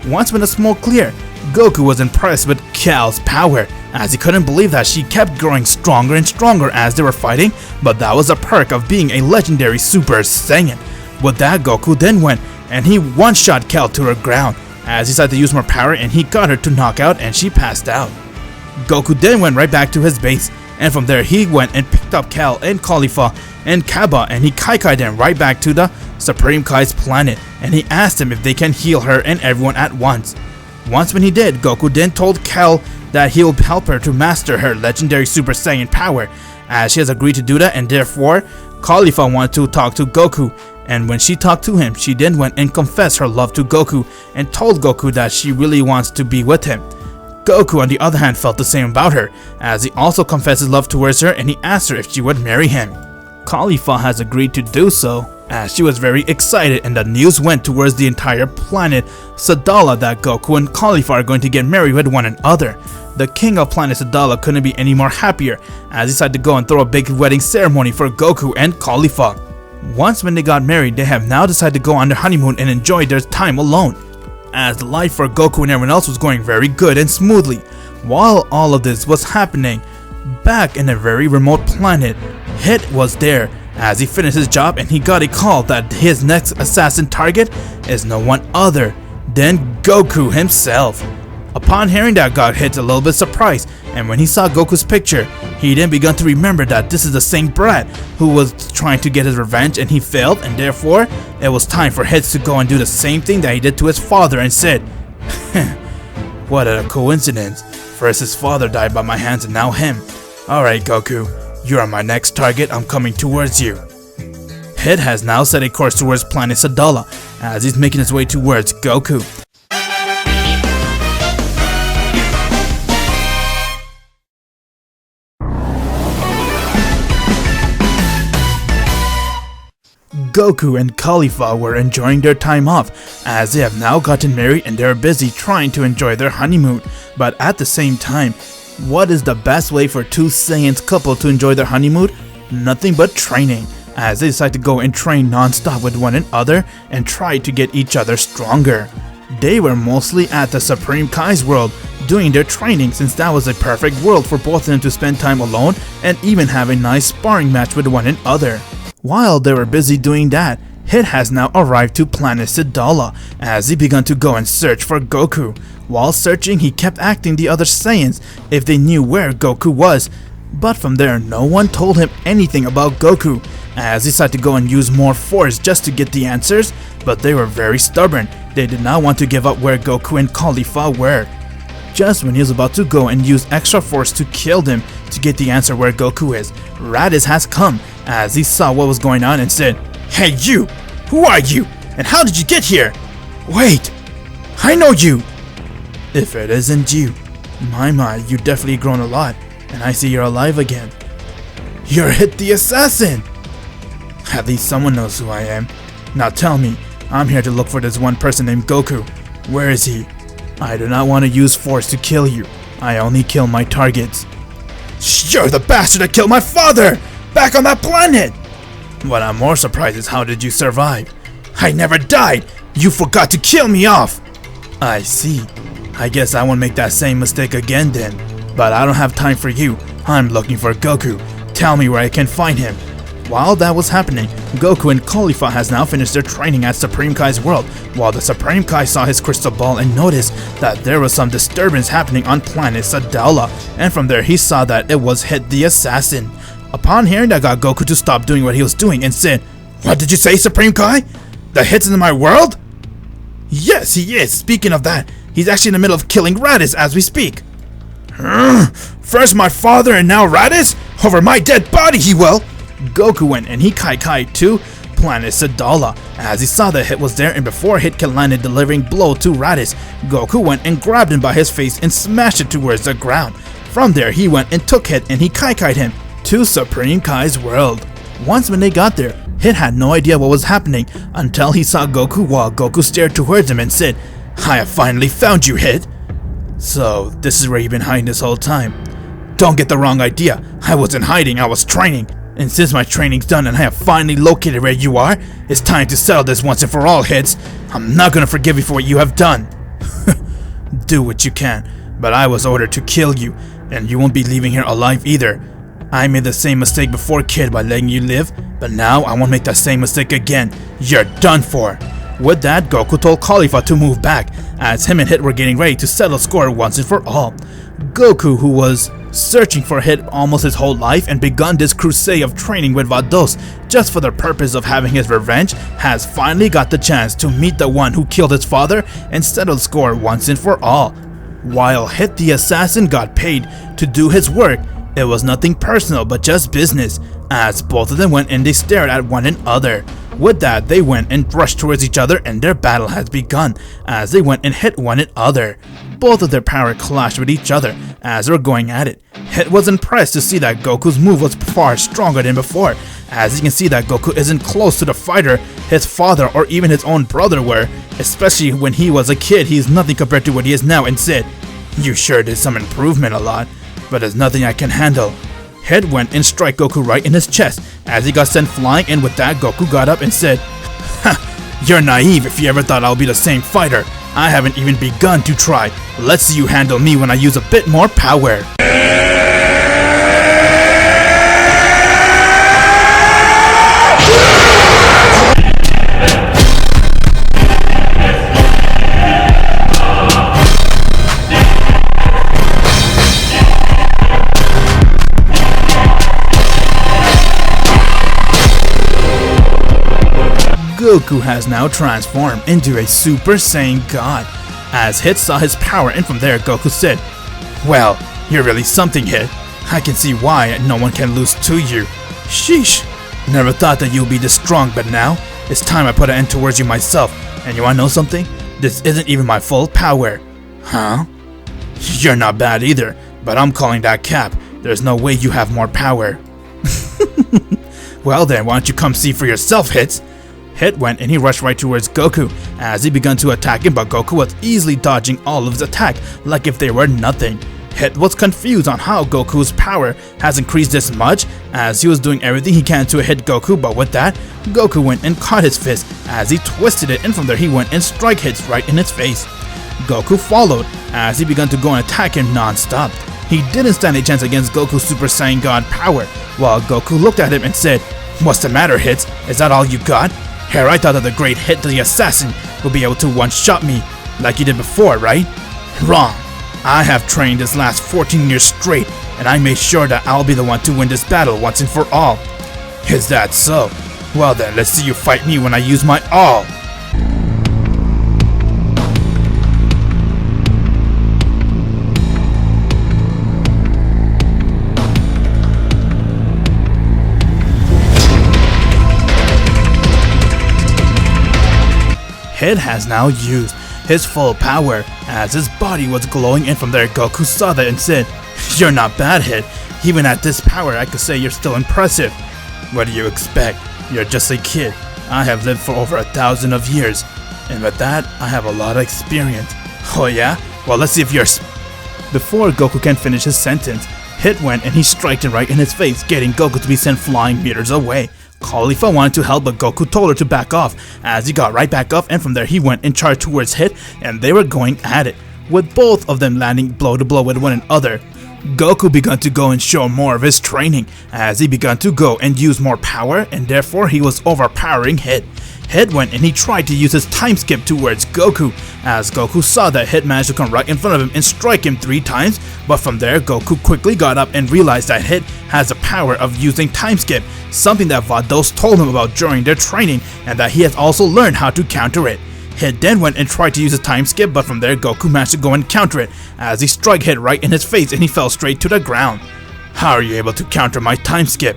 Once when the smoke cleared, Goku was impressed with Kale's power, as he couldn't believe that she kept growing stronger and stronger as they were fighting, but that was a perk of being a legendary Super Saiyan. With that, Goku then went and he one-shot Kale to her ground, as he decided to use more power and he got her to knock out and she passed out. Goku then went right back to his base, and from there he went and picked up Kale and Caulifla and Kaba, and he kai-kai'd them right back to the Supreme Kai's planet, and he asked him if they can heal her and everyone at once. Once when he did, Goku then told Kale that he'll help her to master her legendary Super Saiyan power, as she has agreed to do that, and therefore Caulifla wanted to talk to Goku, and when she talked to him, she then went and confessed her love to Goku and told Goku that she really wants to be with him. Goku on the other hand felt the same about her, as he also confessed his love towards her and he asked her if she would marry him. Caulifla has agreed to do so, as she was very excited, and the news went towards the entire planet Sadala that Goku and Caulifla are going to get married with one another. The king of planet Sadala couldn't be any more happier, as he decided to go and throw a big wedding ceremony for Goku and Caulifla. Once when they got married, they have now decided to go on their honeymoon and enjoy their time alone, as life for Goku and everyone else was going very good and smoothly. While all of this was happening, back in a very remote planet, Hit was there, as he finished his job and he got a call that his next assassin target is no one other than Goku himself. Upon hearing that, got Hit a little bit surprised, and when he saw Goku's picture, he then began to remember that this is the same brat who was trying to get his revenge and he failed, and therefore it was time for Hit to go and do the same thing that he did to his father, and said, "What a coincidence. First his father died by my hands and now him. Alright Goku, you are my next target, I'm coming towards you." Hit has now set a course towards planet Sadala, as he's making his way towards Goku. Goku and Caulifla were enjoying their time off, as they have now gotten married and they're busy trying to enjoy their honeymoon. But at the same time, what is the best way for two Saiyans couple to enjoy their honeymoon? Nothing but training, as they decide to go and train non-stop with one another and try to get each other stronger. They were mostly at the Supreme Kai's world doing their training, since that was a perfect world for both of them to spend time alone and even have a nice sparring match with one another. While they were busy doing that, Hit has now arrived to planet Sadala, as he began to go and search for Goku. While searching, he kept asking the other Saiyans if they knew where Goku was, but from there no one told him anything about Goku, as he decided to go and use more force just to get the answers, but they were very stubborn. They did not want to give up where Goku and Caulifla were. Just when he was about to go and use extra force to kill them to get the answer where Goku is, Raditz has come, as he saw what was going on and said, "Hey you! Who are you? And how did you get here? Wait! I know you! If it isn't you, my, you've definitely grown a lot, and I see you're alive again. You're Hit the Assassin! At least someone knows who I am. Now tell me, I'm here to look for this one person named Goku. Where is he? I do not want to use force to kill you. I only kill my targets." "You're the bastard that killed my father! Back on that planet!" "What I'm more surprised is how did you survive?" "I never died! You forgot to kill me off!" "I see. I guess I won't make that same mistake again then. But I don't have time for you. I'm looking for Goku. Tell me where I can find him." While that was happening, Goku and Caulifla has now finished their training at Supreme Kai's world, while the Supreme Kai saw his crystal ball and noticed that there was some disturbance happening on planet Sadala, and from there he saw that it was Hit the Assassin. Upon hearing that, got Goku to stop doing what he was doing and said, "What did you say, Supreme Kai? The Hit's in my world?" "Yes, he is. Speaking of that, he's actually in the middle of killing Raditz as we speak." First my father and now Raditz? Over my dead body he will! Goku went and he kai to planet Sadala. As he saw that Hit was there and before Hit can land a delivering blow to Raditz, Goku went and grabbed him by his face and smashed it towards the ground. From there he went and took Hit and he kai him to Supreme Kai's world. Once when they got there, Hit had no idea what was happening until he saw Goku while Goku stared towards him and said, "I have finally found you, Hit." So, this is where you've been hiding this whole time. Don't get the wrong idea. I wasn't hiding, I was training. And since my training's done and I have finally located where you are, it's time to settle this once and for all, Hits. I'm not gonna forgive you for what you have done. Do what you can, but I was ordered to kill you, and you won't be leaving here alive either. I made the same mistake before, kid, by letting you live, but now I won't make that same mistake again. You're done for. With that, Goku told Caulifla to move back, as him and Hit were getting ready to settle score once and for all. Goku, who was searching for Hit almost his whole life and begun this crusade of training with Vados just for the purpose of having his revenge, has finally got the chance to meet the one who killed his father and settle score once and for all. While Hit the assassin got paid to do his work, it was nothing personal but just business, as both of them went and they stared at one another. With that, they went and rushed towards each other and their battle has begun, as they went and hit one another. Both of their power clashed with each other as they were going at it. Hit was impressed to see that Goku's move was far stronger than before, as you can see that Goku isn't close to the fighter his father or even his own brother were, especially when he was a kid. He is nothing compared to what he is now, and said, "You sure did some improvement a lot, but there's nothing I can handle." Hit went and struck Goku right in his chest as he got sent flying, and with that Goku got up and said, "Ha, you're naive if you ever thought I'll be the same fighter. I haven't even begun to try. Let's see you handle me when I use a bit more power." Goku has now transformed into a Super Saiyan God. As Hit saw his power, and from there Goku said, "Well, you're really something, Hit. I can see why no one can lose to you. Sheesh. Never thought that you'd be this strong, but now it's time I put an end towards you myself. And you wanna know something? This isn't even my full power." "Huh? You're not bad either, but I'm calling that cap. There's no way you have more power." "Well then, why don't you come see for yourself, Hits?" Hit went and he rushed right towards Goku as he began to attack him, but Goku was easily dodging all of his attack like if they were nothing. Hit was confused on how Goku's power has increased this much, as he was doing everything he can to hit Goku, but with that, Goku went and caught his fist as he twisted it, and from there he went and strike Hits right in his face. Goku followed as he began to go and attack him non-stop. He didn't stand a chance against Goku's Super Saiyan God power, while Goku looked at him and said, "What's the matter, Hits? Is that all you got? Here, I thought that the great Hit the assassin would be able to one-shot me like you did before, right? Wrong. I have trained this last 14 years straight, and I made sure that I'll be the one to win this battle once and for all." "Is that so? Well then, let's see you fight me when I use my all." Hit has now used his full power as his body was glowing, and from there Goku saw that and said, "You're not bad, Hit. Even at this power I could say you're still impressive." "What do you expect? You're just a kid. I have lived for over 1,000 of years, and with that I have a lot of experience." "Oh yeah? Well, let's see if you're..." Before Goku can finish his sentence, Hit went and he struck him right in his face, getting Goku to be sent flying meters away. Caulifla wanted to help, but Goku told her to back off as he got right back up, and from there he went and charged towards Hit, and they were going at it, with both of them landing blow to blow with one another. Goku began to go and show more of his training as he began to go and use more power, and therefore he was overpowering Hit. Hit went and he tried to use his time skip towards Goku, as Goku saw that Hit managed to come right in front of him and strike him 3 times, but from there Goku quickly got up and realized that Hit has the power of using time skip, something that Vados told him about during their training, and that he has also learned how to counter it. Hit then went and tried to use a time skip, but from there Goku managed to go and counter it as he struck Hit right in his face and he fell straight to the ground. How are you able to counter my time skip?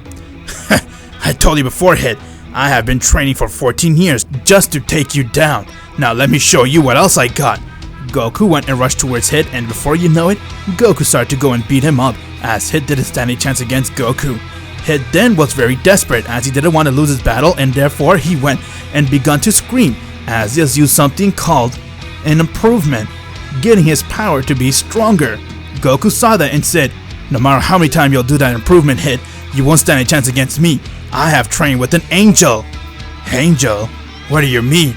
I told you before, Hit. I have been training for 14 years just to take you down. Now let me show you what else I got. Goku went and rushed towards Hit, and before you know it, Goku started to go and beat him up as Hit didn't stand a chance against Goku. Hit then was very desperate as he didn't want to lose his battle, and therefore he went and began to scream as he has used something called an improvement, getting his power to be stronger. Goku saw that and said, no matter how many times you'll do that improvement, Hit, you won't stand a chance against me. I have trained with an angel. Angel? What do you mean?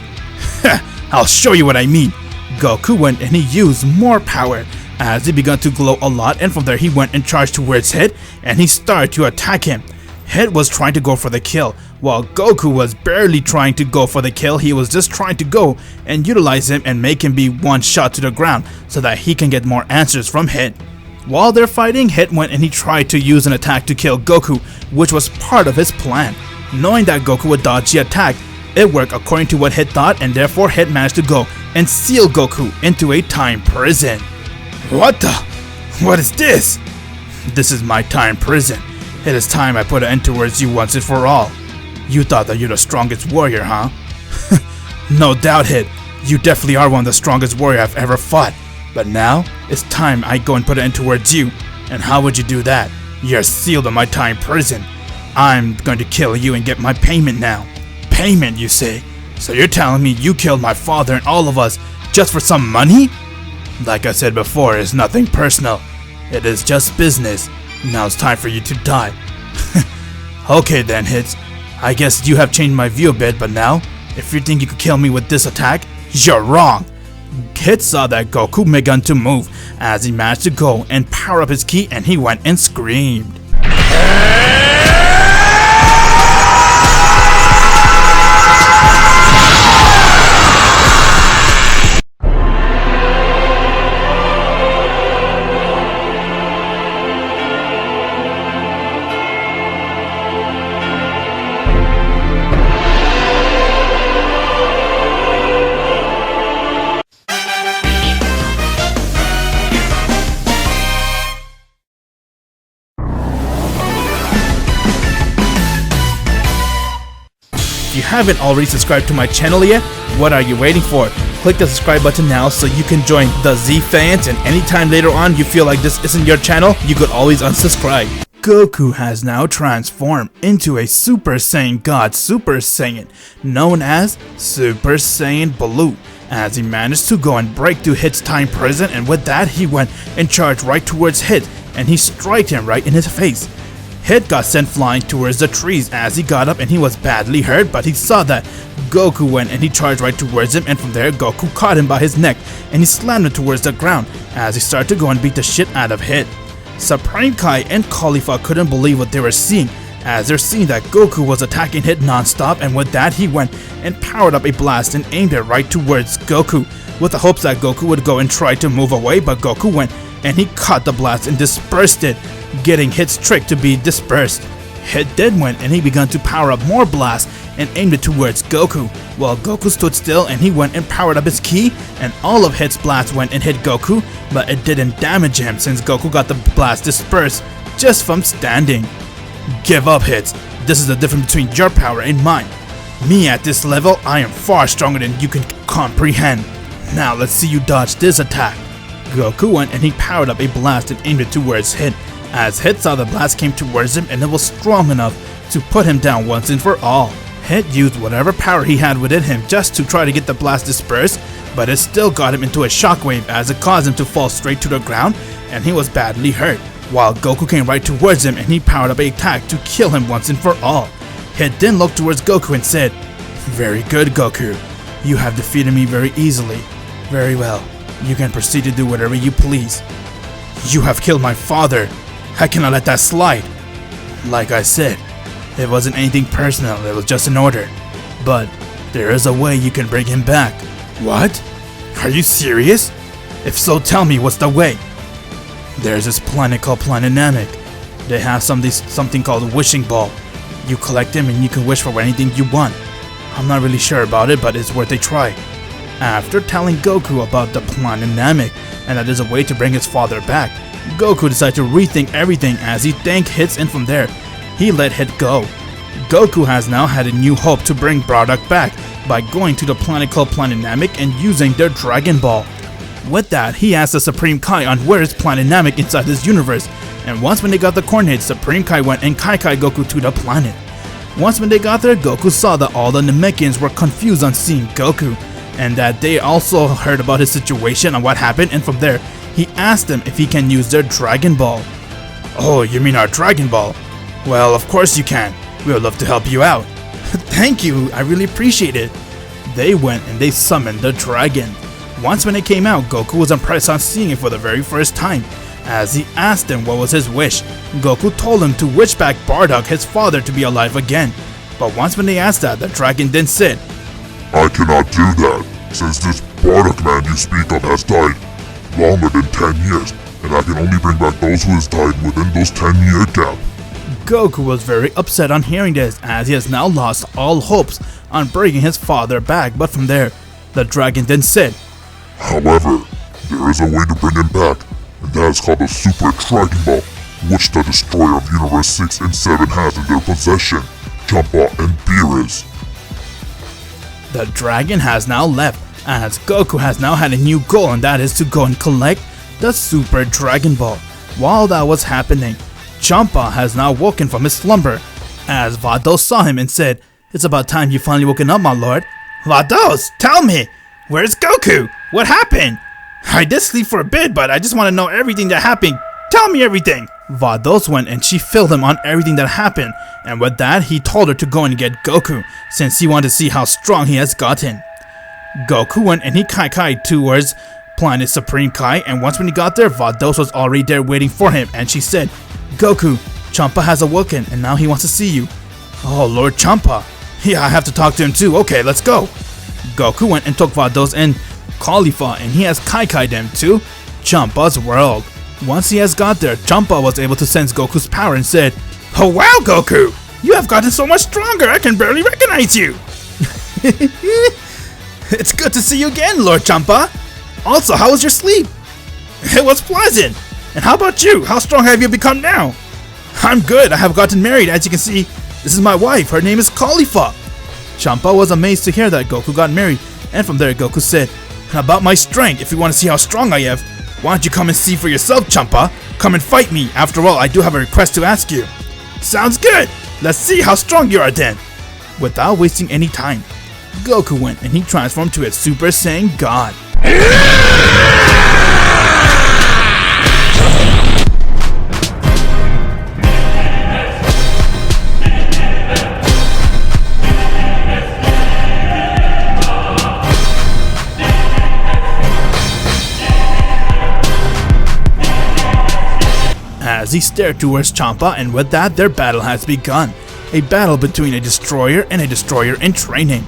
I'll show you what I mean. Goku went and he used more power as he began to glow a lot, and from there he went and charged towards Hit and he started to attack him. Hit was trying to go for the kill, while Goku was barely trying to go for the kill. He was just trying to go and utilize him and make him be one shot to the ground so that he can get more answers from Hit. While they're fighting, Hit went and he tried to use an attack to kill Goku, which was part of his plan. Knowing that Goku would dodge the attack, it worked according to what Hit thought, and therefore Hit managed to go and seal Goku into a time prison. What the? What is this? This is my time prison. It is time I put an end towards you once and for all. You thought that you're the strongest warrior, huh? No doubt, Hit. You definitely are one of the strongest warriors I've ever fought. But now, it's time I go and put an end towards you. And how would you do that? You're sealed in my time prison. I'm going to kill you and get my payment now. Payment, you say? So you're telling me you killed my father and all of us just for some money? Like I said before, it's nothing personal. It is just business. Now it's time for you to die. Okay then, Hits. I guess you have changed my view a bit, but now, if you think you could kill me with this attack, you're wrong. Hit saw that Goku began to move as he managed to go and power up his ki, and he went and screamed. If you haven't already subscribed to my channel yet, what are you waiting for? Click the subscribe button now so you can join the Z fans, and anytime later on you feel like this isn't your channel, you could always unsubscribe. Goku has now transformed into a Super Saiyan God Super Saiyan, known as Super Saiyan Blue, as he managed to go and break through Hit's time prison, and with that he went and charged right towards Hit, and he struck him right in his face. Hit got sent flying towards the trees as he got up, and he was badly hurt, but he saw that Goku went and he charged right towards him, and from there Goku caught him by his neck and he slammed him towards the ground as he started to go and beat the shit out of Hit. Supreme Kai and Caulifla couldn't believe what they were seeing as they're seeing that Goku was attacking Hit non-stop, and with that he went and powered up a blast and aimed it right towards Goku with the hopes that Goku would go and try to move away, but Goku went and he caught the blast and dispersed it, getting Hit's trick to be dispersed. Hit then went and he began to power up more blasts and aimed it towards Goku, while Goku stood still and he went and powered up his ki, and all of Hit's blasts went and hit Goku, but it didn't damage him since Goku got the blast dispersed just from standing. Give up, Hits. This is the difference between your power and mine. Me at this level, I am far stronger than you can comprehend. Now let's see you dodge this attack. Goku went and he powered up a blast and aimed it towards Hit, as Hit saw the blast came towards him and it was strong enough to put him down once and for all. Hit used whatever power he had within him just to try to get the blast dispersed, but it still got him into a shockwave as it caused him to fall straight to the ground, and he was badly hurt, while Goku came right towards him and he powered up an attack to kill him once and for all. Hit then looked towards Goku and said, "Very good, Goku. You have defeated me very easily. Very well. You can proceed to do whatever you please. You have killed my father. I cannot let that slide." Like I said, it wasn't anything personal, it was just an order. But there is a way you can bring him back. What? Are you serious? If so, tell me, what's the way? There's this planet called Planet Namek. They have something called a wishing ball. You collect them and you can wish for anything you want. I'm not really sure about it, but it's worth a try. After telling Goku about the planet Namek and that there's a way to bring his father back, Goku decides to rethink everything as he think hits, and from there, he let Hit go. Goku has now had a new hope to bring Bardock back by going to the planet called Planet Namek and using their Dragon Ball. With that, he asked the Supreme Kai on where is Planet Namek inside this universe, and once when they got the coordinates, Supreme Kai went and Kai Goku to the planet. Once when they got there, Goku saw that all the Namekians were confused on seeing Goku, and that they also heard about his situation and what happened, and from there, he asked them if he can use their Dragon Ball. Oh, you mean our Dragon Ball? Well, of course you can. We would love to help you out. Thank you, I really appreciate it. They went and they summoned the dragon. Once when it came out, Goku was impressed on seeing it for the very first time. As he asked him what was his wish, Goku told him to wish back Bardock, his father, to be alive again. But once when they asked that, the dragon then said, I cannot do that, since this Bardock man you speak of has died longer than 10 years, and I can only bring back those who has died within those 10-year gap. Goku was very upset on hearing this, as he has now lost all hopes on bringing his father back. But from there, the dragon then said, However, there is a way to bring him back, and that is called the Super Dragon Ball, which the destroyer of Universe 6 and 7 has in their possession, Champa and Beerus. The dragon has now left, as Goku has now had a new goal, and that is to go and collect the Super Dragon Ball. While that was happening, Champa has now woken from his slumber, as Vados saw him and said, It's about time you finally woken up, my lord. Vados, tell me, where's Goku? What happened? I did sleep for a bit, but I just want to know everything that happened. Tell me everything. Vados went and she filled him on everything that happened, and with that, he told her to go and get Goku, since he wanted to see how strong he has gotten. Goku went and he kai towards Planet Supreme Kai, and once when he got there, Vados was already there waiting for him, and she said, Goku, Champa has awoken, and now he wants to see you. Oh, Lord Champa. Yeah, I have to talk to him too. Okay, let's go. Goku went and took Vados and Caulifla, and he has kai them to Champa's world. Once he has got there, Champa was able to sense Goku's power and said, Oh wow, Goku! You have gotten so much stronger, I can barely recognize you! It's good to see you again, Lord Champa! Also, how was your sleep? It was pleasant! And how about you? How strong have you become now? I'm good, I have gotten married, as you can see. This is my wife, her name is Caulifla. Champa was amazed to hear that Goku got married, and from there Goku said, About my strength, if you want to see how strong I am, why don't you come and see for yourself, Champa? Come and fight me. After all, I do have a request to ask you. Sounds good. Let's see how strong you are then. Without wasting any time, Goku went and he transformed to his Super Saiyan God. As he stared towards Champa, and with that, their battle has begun. A battle between a destroyer and a destroyer in training,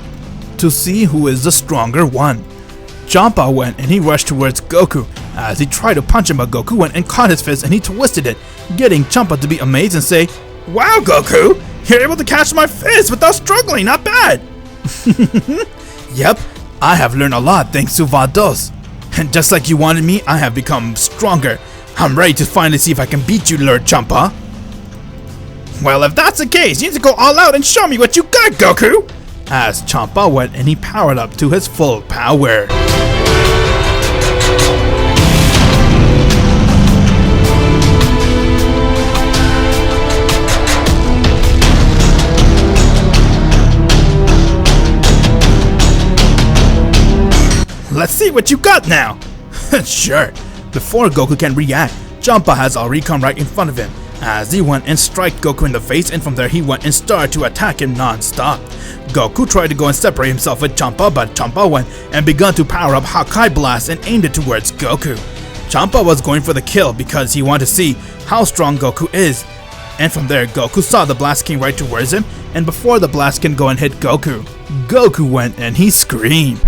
to see who is the stronger one. Champa went and he rushed towards Goku. As he tried to punch him, but Goku went and caught his fist and he twisted it, getting Champa to be amazed and say, Wow, Goku! You're able to catch my fist without struggling, not bad! Yep, I have learned a lot thanks to Vados. And just like you wanted me, I have become stronger. I'm ready to finally see if I can beat you, Lord Champa. Well, if that's the case, you need to go all out and show me what you got, Goku! As Champa went and he powered up to his full power. Let's see what you got now! Sure. Before Goku can react, Champa has already come right in front of him, as he went and struck Goku in the face, and from there he went and started to attack him non-stop. Goku tried to go and separate himself with Champa, but Champa went and began to power up Hakai Blast and aimed it towards Goku. Champa was going for the kill because he wanted to see how strong Goku is. And from there, Goku saw the blast came right towards him, and before the blast can go and hit Goku, Goku went and he screamed.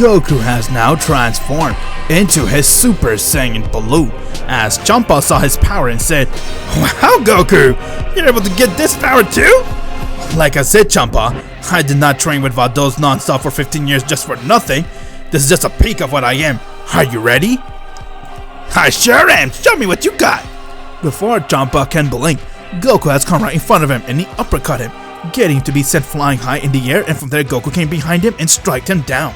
Goku has now transformed into his Super Saiyan Blue, as Champa saw his power and said, "Wow, Goku, you're able to get this power too?" Like I said, Champa, I did not train with Vados non-stop for 15 years just for nothing. This is just a peek of what I am. Are you ready? I sure am. Show me what you got. Before Champa can blink, Goku has come right in front of him and he uppercut him, getting to be sent flying high in the air, and from there Goku came behind him and struck him down.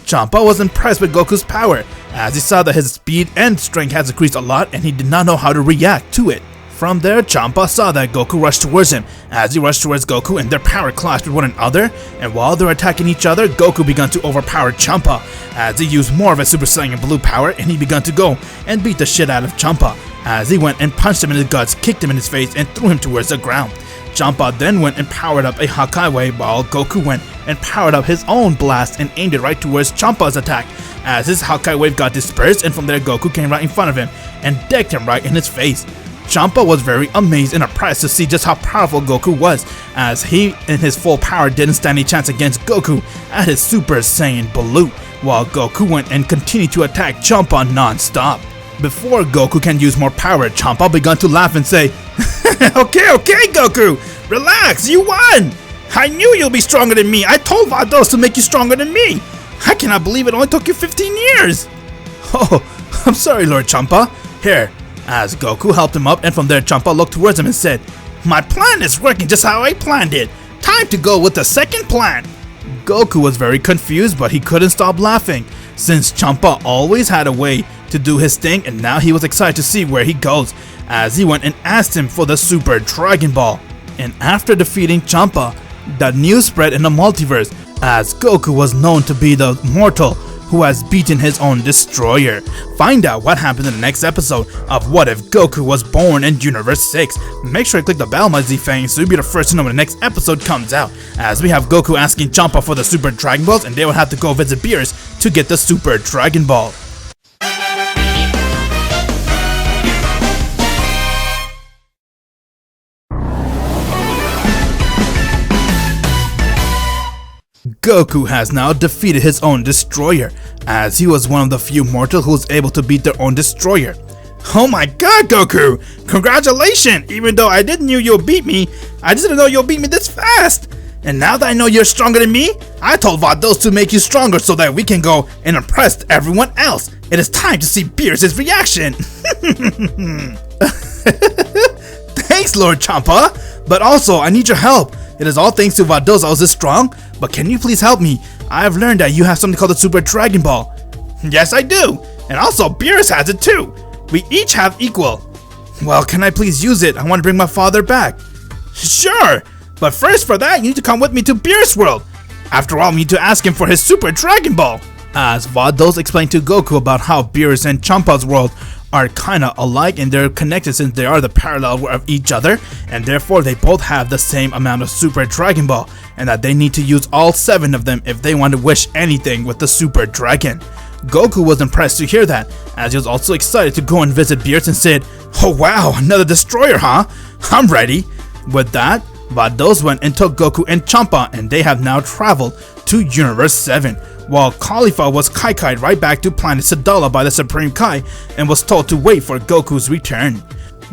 Champa was impressed with Goku's power, as he saw that his speed and strength has increased a lot and he did not know how to react to it. From there, Champa saw that Goku rushed towards him. As he rushed towards Goku and their power clashed with one another, and while they were attacking each other, Goku began to overpower Champa, as he used more of his Super Saiyan Blue power, and he began to go and beat the shit out of Champa, as he went and punched him in the guts, kicked him in his face, and threw him towards the ground. Champa then went and powered up a Hakai Wave, while Goku went and powered up his own blast and aimed it right towards Champa's attack, as his Hakai Wave got dispersed, and from there Goku came right in front of him and decked him right in his face. Champa was very amazed and impressed to see just how powerful Goku was, as he in his full power didn't stand a chance against Goku at his Super Saiyan Blue, while Goku went and continued to attack Champa non-stop. Before Goku can use more power, Champa began to laugh and say, Okay, Goku, relax, you won! I knew you'll be stronger than me. I told Vados to make you stronger than me. I cannot believe it only took you 15 years. Oh, I'm sorry, Lord Champa. Here. As Goku helped him up, and from there Champa looked towards him and said, "My plan is working just how I planned it. Time to go with the second plan." Goku was very confused, but he couldn't stop laughing, since Champa always had a way to do his thing, and now he was excited to see where he goes, as he went and asked him for the Super Dragon Ball. And after defeating Champa, the news spread in the multiverse, as Goku was known to be the mortal who has beaten his own destroyer. Find out what happened in the next episode of What If Goku Was Born in Universe 6. Make sure to click the bell, my Z-Fangs, so you'll be the first to know when the next episode comes out, as we have Goku asking Champa for the Super Dragon Balls, and they will have to go visit Beerus to get the Super Dragon Ball. Goku has now defeated his own destroyer, as he was one of the few mortals who was able to beat their own destroyer. Oh my god, Goku! Congratulations! Even though I didn't know you'll beat me, I just didn't know you'll beat me this fast! And now that I know you're stronger than me, I told Vados to make you stronger so that we can go and impress everyone else. It is time to see Beerus' reaction! Thanks, Lord Champa! But also, I need your help. It is all thanks to Vados I was this strong, but can you please help me? I have learned that you have something called the Super Dragon Ball. Yes, I do. And also, Beerus has it too. We each have equal. Well, can I please use it? I want to bring my father back. Sure, but first for that, you need to come with me to Beerus World. After all, we need to ask him for his Super Dragon Ball. As Vados explained to Goku about how Beerus and Champa's world are kinda alike and they're connected since they are the parallel of each other, and therefore they both have the same amount of Super Dragon Ball, and that they need to use all 7 of them if they want to wish anything with the Super Dragon. Goku was impressed to hear that, as he was also excited to go and visit Beerus and said, "Oh wow, another destroyer, huh? I'm ready." With that, Vados went and took Goku and Champa, and they have now traveled to Universe 7, while Caulifla was Kaikai'd right back to planet Sadala by the Supreme Kai and was told to wait for Goku's return.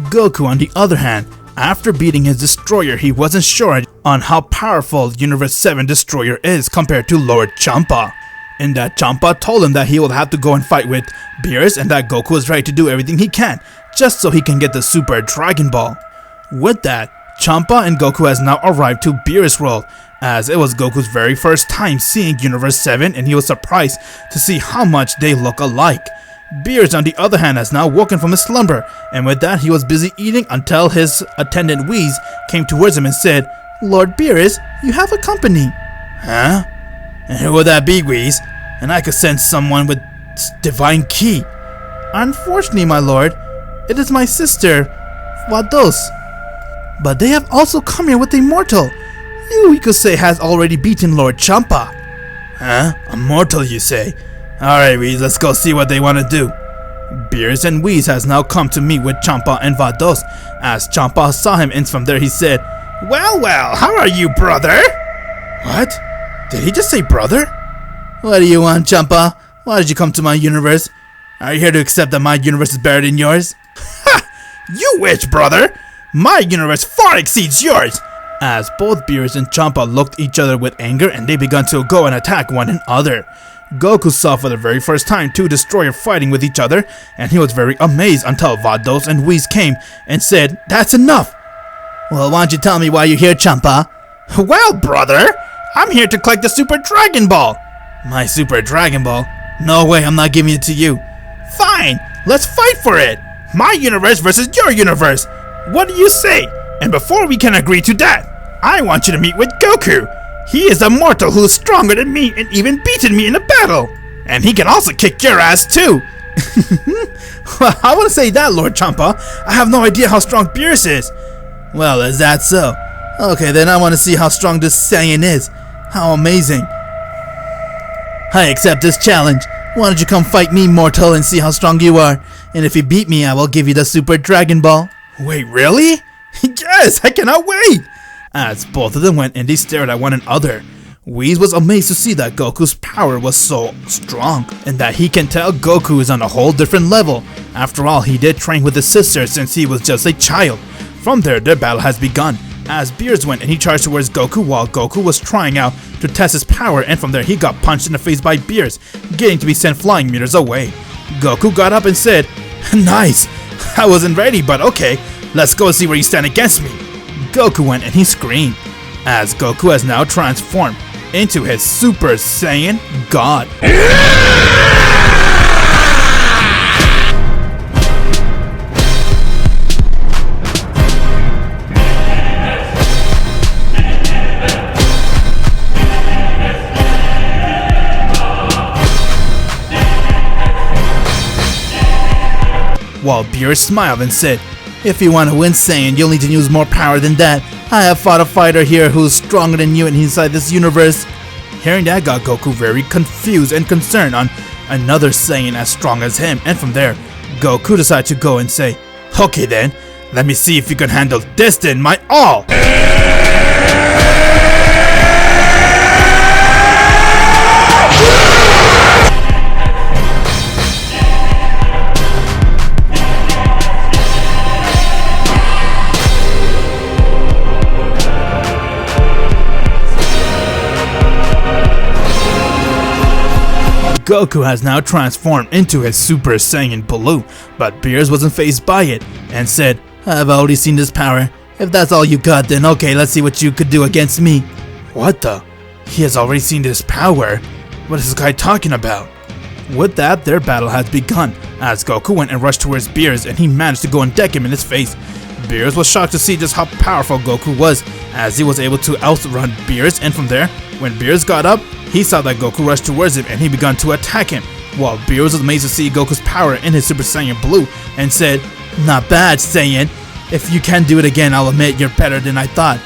Goku, on the other hand, after beating his destroyer, he wasn't sure on how powerful Universe 7 destroyer is compared to Lord Champa. In that, Champa told him that he will have to go and fight with Beerus, and that Goku is ready to do everything he can just so he can get the Super Dragon Ball. With that, Champa and Goku has now arrived to Beerus World, as it was Goku's very first time seeing Universe 7, and he was surprised to see how much they look alike. Beerus, on the other hand, has now woken from his slumber, and with that he was busy eating until his attendant Whis came towards him and said, "Lord Beerus, you have a company." Huh? And who would that be, Whis? And I could send someone with divine ki. Unfortunately, my lord, it is my sister, Vados. But they have also come here with a mortal. You, we could say, has already beaten Lord Champa. Huh? A mortal, you say? Alright, Whis, let's go see what they want to do. Beerus and Whis has now come to meet with Champa and Vados. As Champa saw him, and from there he said, "Well, how are you, brother?" What? Did he just say brother? What do you want, Champa? Why did you come to my universe? Are you here to accept that my universe is better than yours? Ha! You wish, brother! My universe far exceeds yours! As both Beerus and Champa looked at each other with anger and they began to go and attack one another. Goku saw for the very first time two destroyers fighting with each other, and he was very amazed until Bardock and Whis came and said, "That's enough." Well, why don't you tell me why you're here, Champa? Well, brother, I'm here to collect the Super Dragon Ball. My Super Dragon Ball? No way, I'm not giving it to you. Fine, let's fight for it. My universe versus your universe. What do you say? And before we can agree to that, I want you to meet with Goku. He is a mortal who is stronger than me and even beaten me in a battle. And he can also kick your ass too. Well, I wouldn't say that, Lord Champa. I have no idea how strong Beerus is. Well, is that so? Okay, then I want to see how strong this Saiyan is. How amazing. I accept this challenge. Why don't you come fight me, mortal, and see how strong you are. And if you beat me, I will give you the Super Dragon Ball. Wait, really? Yes, I cannot wait. As both of them went and they stared at one another, Whis was amazed to see that Goku's power was so strong and that he can tell Goku is on a whole different level. After all, he did train with his sister since he was just a child. From there, their battle has begun. As Beerus went and he charged towards Goku while Goku was trying out to test his power, and from there he got punched in the face by Beerus, getting to be sent flying meters away. Goku got up and said, "Nice, I wasn't ready, but okay, let's go see where you stand against me." Goku went and he screamed, as Goku has now transformed into his Super Saiyan God. While Beerus smiled and said, "If you want to win Saiyan, you'll need to use more power than that. I have fought a fighter here who's stronger than you and inside this universe." Hearing that got Goku very confused and concerned on another Saiyan as strong as him, and from there, Goku decided to go and say, "Okay then, let me see if you can handle this then, my all!" Goku has now transformed into his Super Saiyan Blue, but Beerus wasn't fazed by it and said, "I've already seen this power. If that's all you got, then okay, let's see what you could do against me." What the? He has already seen this power? What is this guy talking about? With that, their battle has begun, as Goku went and rushed towards Beerus and he managed to go and deck him in his face. Beerus was shocked to see just how powerful Goku was, as he was able to outrun Beerus, and from there, when Beerus got up, he saw that Goku rushed towards him and he began to attack him, while Beerus was amazed to see Goku's power in his Super Saiyan Blue and said, "Not bad, Saiyan. If you can do it again, I'll admit you're better than I thought."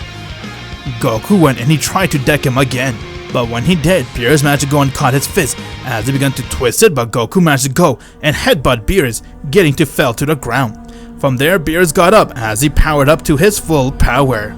Goku went and he tried to deck him again, but when he did, Beerus managed to go and caught his fist as he began to twist it, but Goku managed to go and headbutt Beerus, getting to fell to the ground. From there, Beerus got up as he powered up to his full power.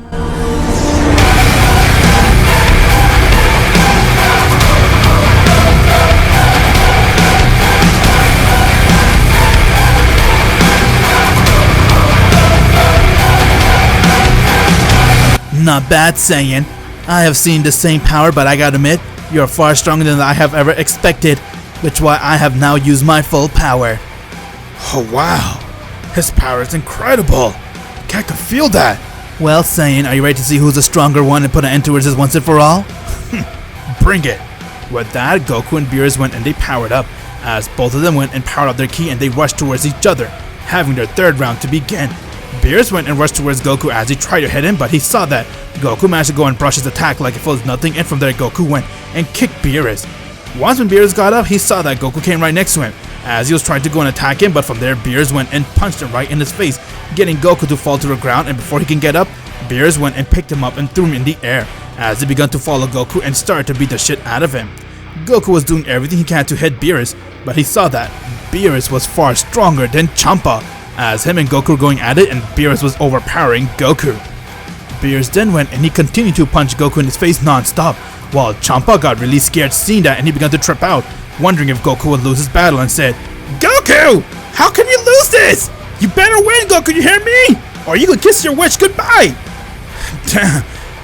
Not bad, Saiyan. I have seen the same power, but I gotta admit, you're far stronger than I have ever expected, which is why I have now used my full power. Oh wow, his power is incredible. I can feel that. Well, Saiyan, are you ready to see who's the stronger one and put an end to this once and for all? Bring it. With that, Goku and Beerus went and they powered up, as both of them went and powered up their ki and they rushed towards each other, having their third round to begin. Beerus went and rushed towards Goku as he tried to hit him, but he saw that Goku managed to go and brush his attack like if it was nothing, and from there Goku went and kicked Beerus. Once when Beerus got up, he saw that Goku came right next to him as he was trying to go and attack him, but from there Beerus went and punched him right in his face, getting Goku to fall to the ground, and before he can get up, Beerus went and picked him up and threw him in the air as he began to follow Goku and started to beat the shit out of him. Goku was doing everything he can to hit Beerus, but he saw that Beerus was far stronger than Champa, as him and Goku were going at it and Beerus was overpowering Goku. Beerus then went and he continued to punch Goku in his face non-stop, while Champa got really scared seeing that and he began to trip out, wondering if Goku would lose his battle and said, "Goku! How can you lose this? You better win, Goku, you hear me? Or you could kiss your wish goodbye." "Damn,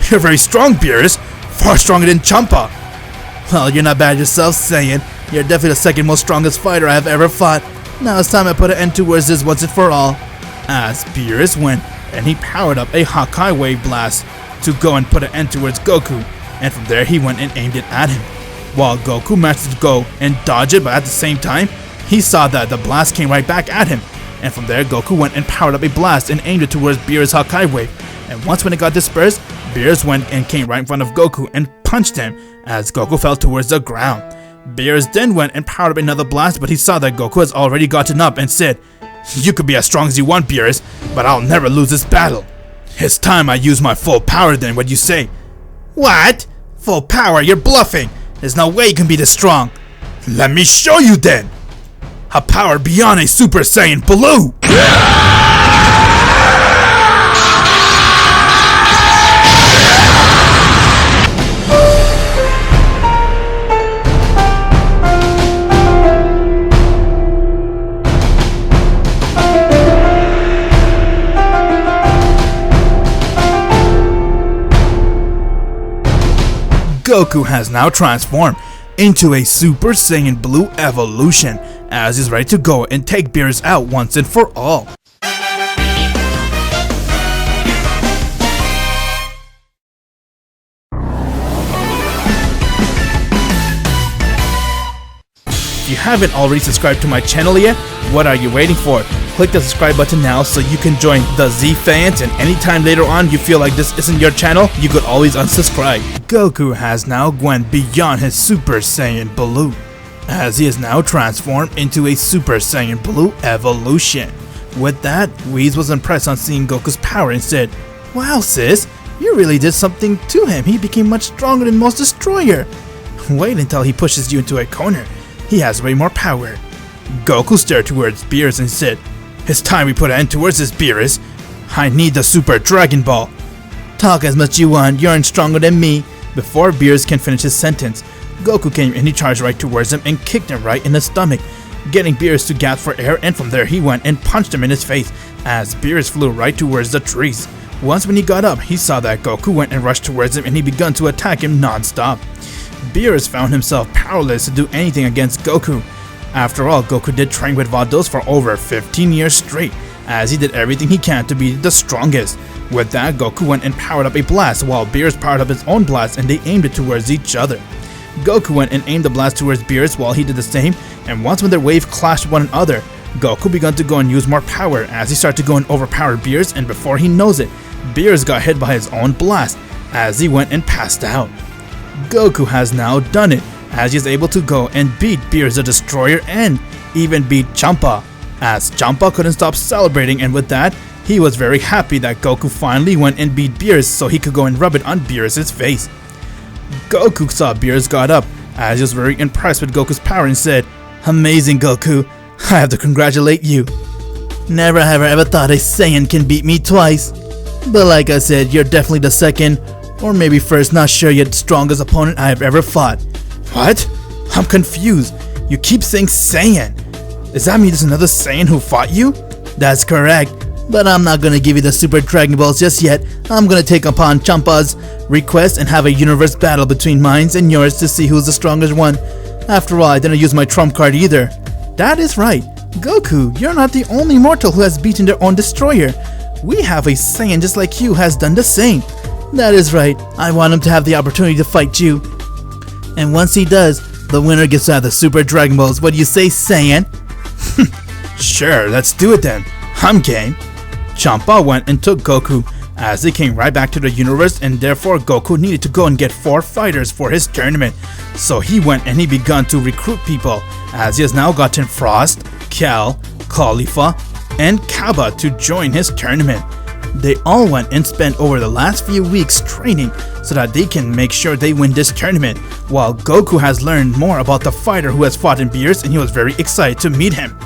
you're very strong, Beerus. Far stronger than Champa." "Well, you're not bad yourself, Saiyan. You're definitely the second most strongest fighter I have ever fought. Now it's time I put an end towards this once and for all." As Beerus went and he powered up a Hawkeye Wave Blast to go and put an end towards Goku, and from there he went and aimed it at him. While Goku managed to go and dodge it, but at the same time, he saw that the blast came right back at him. And from there, Goku went and powered up a blast and aimed it towards Beerus' Hawkeye Wave. And once when it got dispersed, Beerus went and came right in front of Goku and punched him as Goku fell towards the ground. Beerus then went and powered up another blast, but he saw that Goku has already gotten up and said, "You could be as strong as you want, Beerus, but I'll never lose this battle. It's time I use my full power then, what do you say?" "What? Full power? You're bluffing. There's no way you can be this strong." "Let me show you then. A power beyond a Super Saiyan Blue." Goku has now transformed into a Super Saiyan Blue evolution as he's ready to go and take Beerus out once and for all. If you haven't already subscribed to my channel yet, what are you waiting for? Click the subscribe button now so you can join the Z fans, and anytime later on you feel like this isn't your channel, you could always unsubscribe. Goku has now went beyond his Super Saiyan Blue, as he is now transformed into a Super Saiyan Blue evolution. With that, Whis was impressed on seeing Goku's power and said, "Wow sis, you really did something to him. He became much stronger than most Destroyer. Wait until he pushes you into a corner. He has way more power." Goku stared towards Beerus and said, "It's time we put an end towards this, Beerus. I need the Super Dragon Ball." "Talk as much you want, you aren't stronger than me." Before Beerus can finish his sentence, Goku came and he charged right towards him and kicked him right in the stomach, getting Beerus to gasp for air, and from there he went and punched him in his face as Beerus flew right towards the trees. Once when he got up, he saw that Goku went and rushed towards him and he began to attack him non-stop. Beerus found himself powerless to do anything against Goku. After all, Goku did train with Vados for over 15 years straight, as he did everything he can to be the strongest. With that, Goku went and powered up a blast, while Beerus powered up his own blast and they aimed it towards each other. Goku went and aimed the blast towards Beerus while he did the same, and once when their wave clashed with one another, Goku began to go and use more power as he started to go and overpower Beerus, and before he knows it, Beerus got hit by his own blast as he went and passed out. Goku has now done it, as he is able to go and beat Beerus the Destroyer and even beat Champa, as Champa couldn't stop celebrating, and with that, he was very happy that Goku finally went and beat Beerus so he could go and rub it on Beerus' face. Goku saw Beerus got up, as he was very impressed with Goku's power and said, "Amazing, Goku, I have to congratulate you. Never have I ever thought a Saiyan can beat me twice. But like I said, you're definitely the second, or maybe first, not sure yet, strongest opponent I have ever fought." "What? I'm confused. You keep saying Saiyan. Does that mean there's another Saiyan who fought you?" "That's correct, but I'm not gonna give you the Super Dragon Balls just yet. I'm gonna take upon Champa's request and have a universe battle between mine and yours to see who's the strongest one. After all, I didn't use my trump card either." "That is right. Goku, you're not the only mortal who has beaten their own destroyer. We have a Saiyan just like you has done the same." "That is right. I want him to have the opportunity to fight you. And once he does, the winner gets to have the Super Dragon Balls. What do you say, Saiyan?" "Sure, let's do it then. I'm game." Champa went and took Goku, as he came right back to the universe, and therefore Goku needed to go and get 4 fighters for his tournament. So he went and he began to recruit people, as he has now gotten Frost, Kale, Caulifla, and Kaba to join his tournament. They all went and spent over the last few weeks training so that they can make sure they win this tournament, while Goku has learned more about the fighter who has fought in Beerus, and he was very excited to meet him.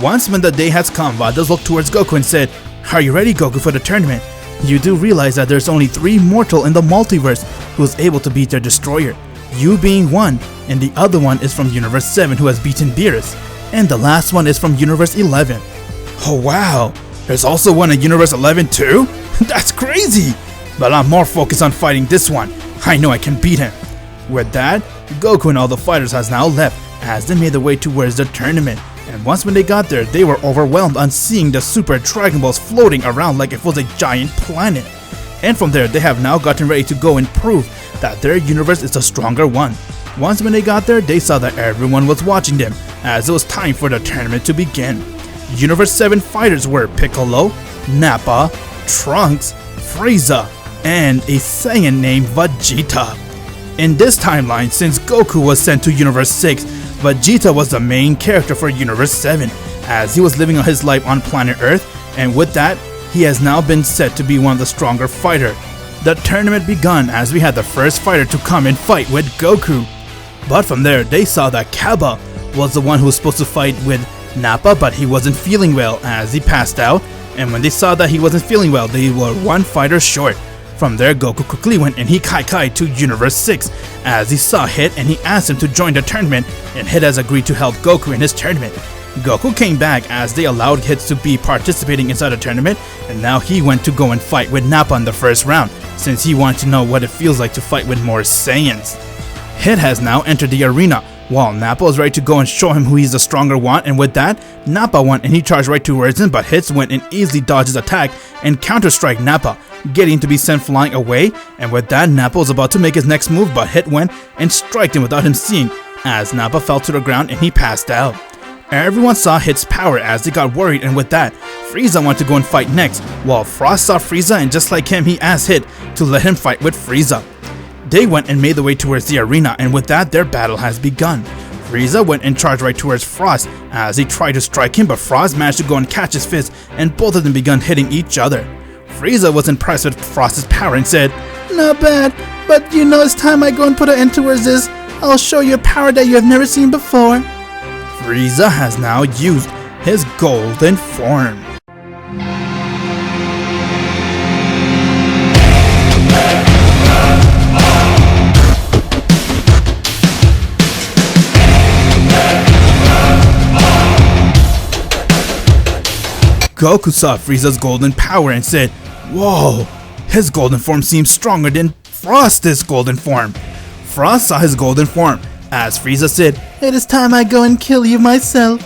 Once when the day has come, Vados looked towards Goku and said, "Are you ready, Goku, for the tournament? you do realize that there's only 3 mortal in the multiverse who is able to beat their destroyer, you being one, and the other one is from Universe 7 who has beaten Beerus, and the last one is from Universe 11. Oh wow, there's also one in Universe 11 too? That's crazy! But I'm more focused on fighting this one. I know I can beat him. With that, Goku and all the fighters has now left as they made their way towards the tournament. And once when they got there, they were overwhelmed on seeing the Super Dragon Balls floating around like it was a giant planet. And from there, they have now gotten ready to go and prove that their universe is the stronger one. Once when they got there, they saw that everyone was watching them as it was time for the tournament to begin. Universe 7 fighters were Piccolo, Nappa, Trunks, Frieza, and a Saiyan named Vegeta. In this timeline, since Goku was sent to Universe 6, Vegeta was the main character for Universe 7, as he was living his life on planet Earth, and with that, he has now been set to be one of the stronger fighter. The tournament begun as we had the first fighter to come and fight with Goku. But from there, they saw that Kale was the one who was supposed to fight with Nappa, but he wasn't feeling well as he passed out, and when they saw that he wasn't feeling well, they were one fighter short. From there, Goku quickly went and he kai to Universe 6 as he saw Hit and he asked him to join the tournament, and Hit has agreed to help Goku in his tournament. Goku came back as they allowed Hit to be participating inside the tournament, and now he went to go and fight with Nappa in the first round since he wanted to know what it feels like to fight with more Saiyans. Hit has now entered the arena while Nappa was ready to go and show him who he's the stronger one, and with that, Nappa went and he charged right towards him, but Hit went and easily dodged his attack and counter-strike Nappa, getting to be sent flying away, and with that, Nappa was about to make his next move, but Hit went and striked him without him seeing as Nappa fell to the ground and he passed out. Everyone saw Hit's power as they got worried, and with that, Frieza wanted to go and fight next, while Frost saw Frieza and just like him, he asked Hit to let him fight with Frieza. They went and made their way towards the arena, and with that, their battle has begun. Frieza went and charged right towards Frost as he tried to strike him, but Frost managed to go and catch his fist, and both of them began hitting each other. Frieza was impressed with Frost's power and said, "Not bad, but you know it's time I go and put an end towards this. I'll show you a power that you have never seen before." Frieza has now used his golden form. Goku saw Frieza's golden power and said, "Whoa, his golden form seems stronger than Frost's golden form." Frost saw his golden form as Frieza said, "It is time I go and kill you myself."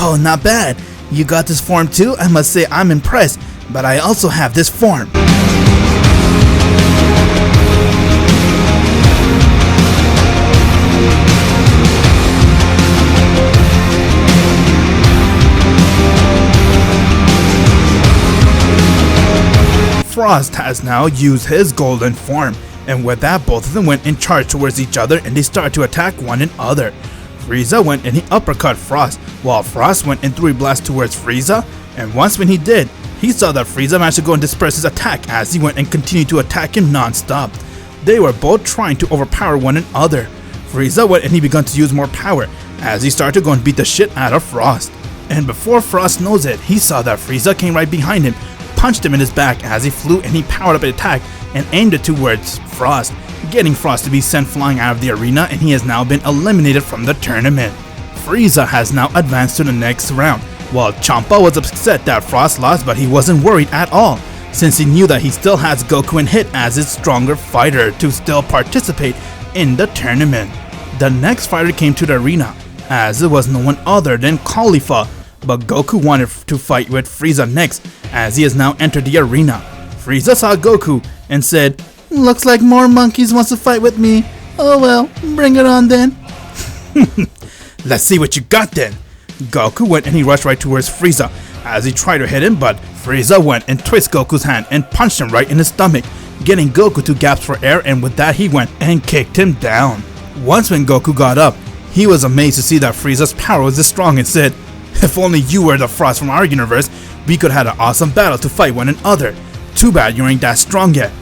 "Oh, not bad. You got this form too? I must say I'm impressed, but I also have this form." Frost has now used his golden form, and with that, both of them went and charged towards each other and they started to attack one another. Frieza went and he uppercut Frost, while Frost went and threw a blast towards Frieza, and once when he did, he saw that Frieza managed to go and disperse his attack as he went and continued to attack him non-stop. They were both trying to overpower one another. Frieza went and he began to use more power as he started to go and beat the shit out of Frost. And before Frost knows it, he saw that Frieza came right behind him, punched him in his back as he flew, and he powered up an attack and aimed it towards Frost, getting Frost to be sent flying out of the arena, and he has now been eliminated from the tournament. Frieza has now advanced to the next round, while Champa was upset that Frost lost, but he wasn't worried at all, since he knew that he still has Goku and Hit as his stronger fighter to still participate in the tournament. The next fighter came to the arena, as it was no one other than Caulifla, but Goku wanted to fight with Frieza next, as he has now entered the arena. Frieza saw Goku and said, "Looks like more monkeys wants to fight with me. Oh well, bring it on then." "Let's see what you got then." Goku went and he rushed right towards Frieza as he tried to hit him, but Frieza went and twisted Goku's hand and punched him right in his stomach, getting Goku to gasp for air, and with that he went and kicked him down. Once when Goku got up, he was amazed to see that Frieza's power was this strong and said, "If only you were the Frost from our universe, we could have had an awesome battle to fight one another. Too bad you ain't that strong yet."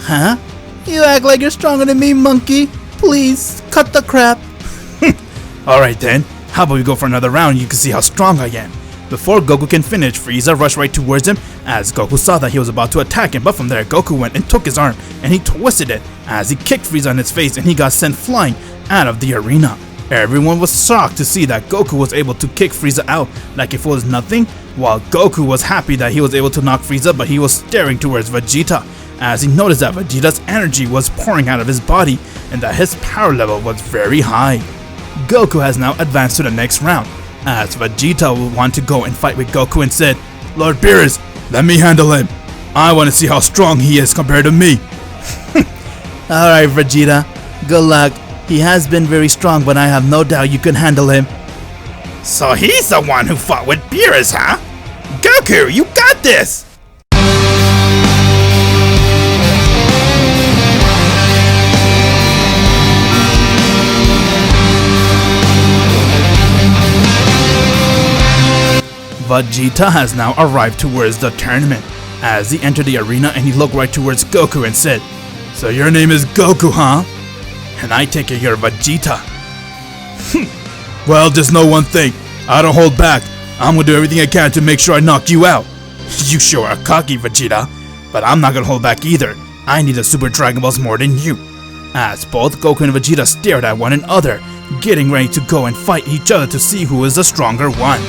"Huh? You act like you're stronger than me, monkey. Please, cut the crap." "Alright then, how about we go for another round and you can see how strong I am." Before Goku can finish, Frieza rushed right towards him as Goku saw that he was about to attack him, but from there Goku went and took his arm and he twisted it as he kicked Frieza in his face and he got sent flying out of the arena. Everyone was shocked to see that Goku was able to kick Frieza out like if it was nothing, while Goku was happy that he was able to knock Frieza, but he was staring towards Vegeta as he noticed that Vegeta's energy was pouring out of his body and that his power level was very high. Goku has now advanced to the next round as Vegeta will want to go and fight with Goku and said, "Lord Beerus, let me handle him. I want to see how strong he is compared to me." Alright Vegeta, good luck. He has been very strong, but I have no doubt you can handle him. So he's the one who fought with Beerus, huh? Goku, you got this! Vegeta has now arrived towards the tournament as he entered the arena and he looked right towards Goku and said, "So your name is Goku, huh? And I take it you're Vegeta." "Well, just know one thing. I don't hold back. I'm gonna do everything I can to make sure I knock you out." "You sure are cocky, Vegeta. But I'm not gonna hold back either. I need the Super Dragon Balls more than you." As both Goku and Vegeta stared at one another, getting ready to go and fight each other to see who is the stronger one.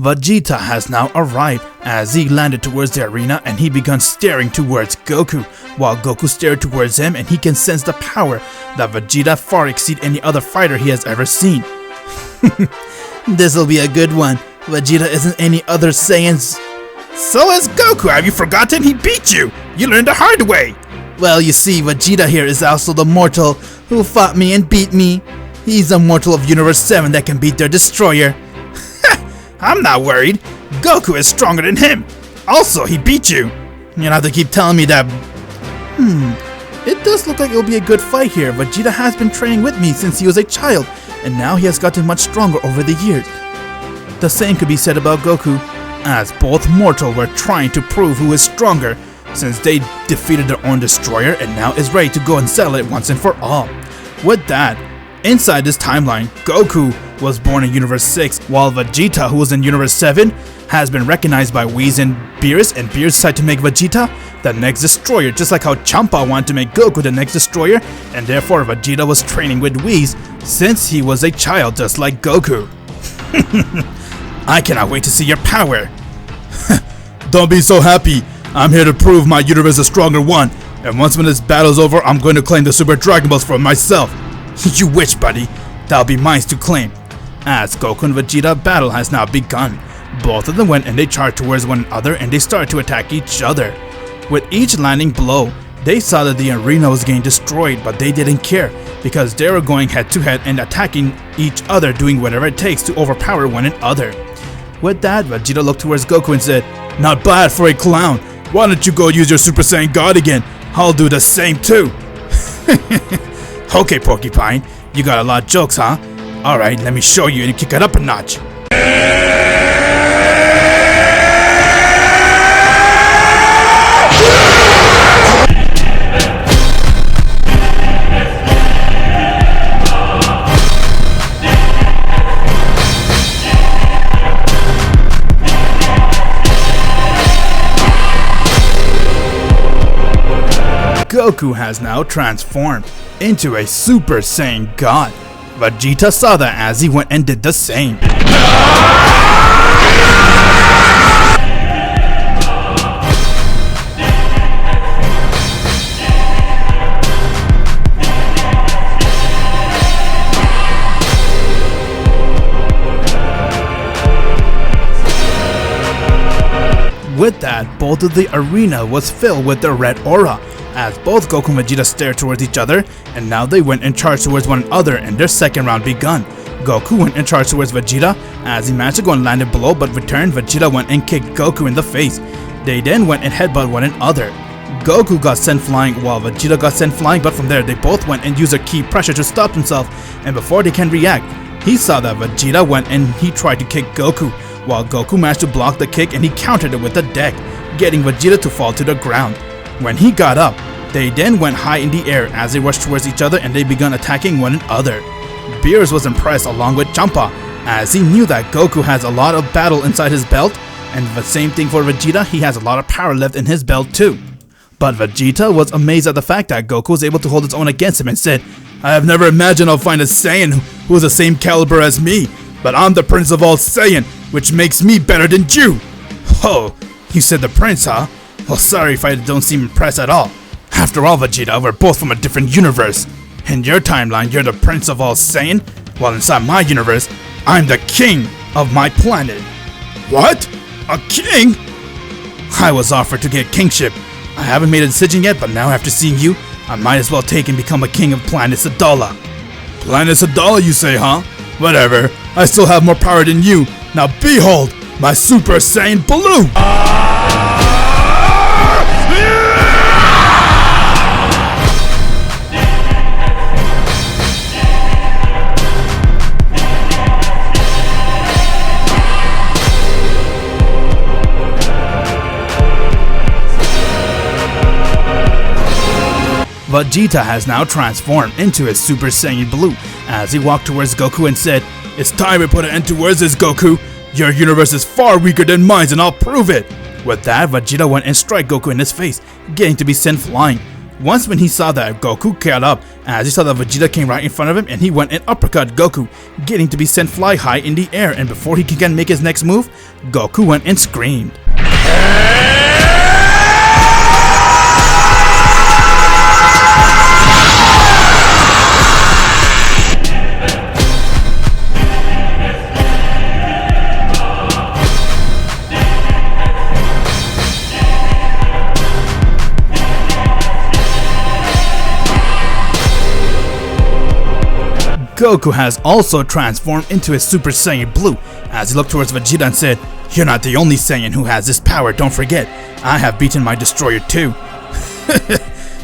Vegeta has now arrived as he landed towards the arena and he began staring towards Goku, while Goku stared towards him and he can sense the power that Vegeta far exceed any other fighter he has ever seen. This'll be a good one. Vegeta isn't any other Saiyans. So is Goku, have you forgotten? He beat you! You learned the hard way! Well, you see, Vegeta here is also the mortal who fought me and beat me. He's a mortal of Universe 7 that can beat their destroyer. I'm not worried. Goku is stronger than him. Also, he beat you. You don't have to keep telling me that. It does look like it'll be a good fight here. Vegeta has been training with me since he was a child, and now he has gotten much stronger over the years. The same could be said about Goku, as both mortal were trying to prove who is stronger, since they defeated their own destroyer and now is ready to go and settle it once and for all. With that, inside this timeline, Goku was born in Universe 6, while Vegeta, who was in Universe 7, has been recognized by Whis and Beerus decided to make Vegeta the next destroyer, just like how Champa wanted to make Goku the next destroyer, and therefore Vegeta was training with Whis since he was a child just like Goku. I cannot wait to see your power. Don't be so happy. I'm here to prove my universe is a stronger one, and once when this battle's over, I'm going to claim the Super Dragon Balls for myself. You wish, buddy. That'll be mine to claim. As Goku and Vegeta battle has now begun, both of them went and they charged towards one another and they started to attack each other. With each landing blow, they saw that the arena was getting destroyed, but they didn't care because they were going head to head and attacking each other, doing whatever it takes to overpower one another. With that, Vegeta looked towards Goku and said, "Not bad for a clown. Why don't you go use your Super Saiyan God again? I'll do the same too." Okay, Porcupine, you got a lot of jokes, huh? Alright, let me show you and kick it up a notch. Goku has now transformed into a Super Saiyan God. Vegeta saw that as he went and did the same. With that, both of the arena was filled with the red aura, as both Goku and Vegeta stared towards each other, and now they went and charged towards one another and their second round begun. Goku went and charged towards Vegeta, as he managed to go and landed below, but returned, Vegeta went and kicked Goku in the face. They then went and headbutted one another. Goku got sent flying while Vegeta got sent flying, but from there they both went and used their ki pressure to stop themselves, and before they can react, he saw that Vegeta went and he tried to kick Goku, while Goku managed to block the kick and he countered it with the deck, getting Vegeta to fall to the ground. When he got up, they then went high in the air as they rushed towards each other and they began attacking one another. Beerus was impressed along with Champa, as he knew that Goku has a lot of battle inside his belt, and the same thing for Vegeta, he has a lot of power left in his belt too. But Vegeta was amazed at the fact that Goku was able to hold his own against him and said, "I have never imagined I'll find a Saiyan who is the same caliber as me, but I'm the Prince of all Saiyan, which makes me better than you." "Oh, you said the Prince, huh? Well, sorry if I don't seem impressed at all. After all, Vegeta, we're both from a different universe. In your timeline, you're the Prince of all Saiyan, while inside my universe, I'm the King of my planet." "What? A king?" "I was offered to get kingship. I haven't made a decision yet, but now after seeing you, I might as well take and become a king of planet Sadala." "Planet Sadala, you say, huh? Whatever. I still have more power than you. Now behold, my Super Saiyan Blue!" Vegeta has now transformed into his Super Saiyan Blue as he walked towards Goku and said, "It's time we put an end to this, Goku. Your universe is far weaker than mine and I'll prove it." With that, Vegeta went and struck Goku in his face, getting to be sent flying. Once when he saw that, Goku got up as he saw that Vegeta came right in front of him and he went and uppercut Goku, getting to be sent fly high in the air, and before he can make his next move, Goku went and screamed. Goku has also transformed into his Super Saiyan Blue as he looked towards Vegeta and said, "You're not the only Saiyan who has this power, don't forget. I have beaten my destroyer too."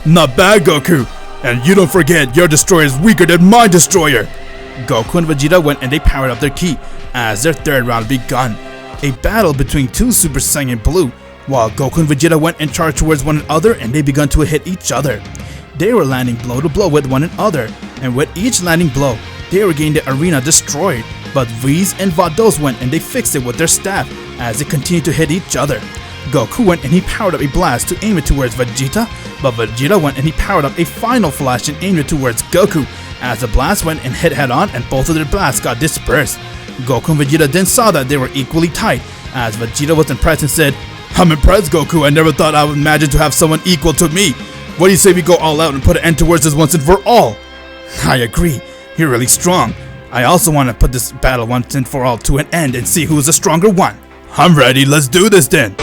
"Not bad, Goku. And you don't forget, your destroyer is weaker than my destroyer." Goku and Vegeta went and they powered up their ki as their third round begun. A battle between two Super Saiyan Blue, while Goku and Vegeta went and charged towards one another and they began to hit each other. They were landing blow to blow with one another, and with each landing blow, they were getting the arena destroyed, but V's and Vados went and they fixed it with their staff as they continued to hit each other. Goku went and he powered up a blast to aim it towards Vegeta, but Vegeta went and he powered up a final flash and aimed it towards Goku as the blast went and hit head on and both of their blasts got dispersed. Goku and Vegeta then saw that they were equally tight as Vegeta was impressed and said, "I'm impressed, Goku. I never thought I would imagine to have someone equal to me. What do you say we go all out and put an end towards this once and for all?" "I agree. You're really strong. I also want to put this battle once and for all to an end and see who's the stronger one." "I'm ready. Let's do this then."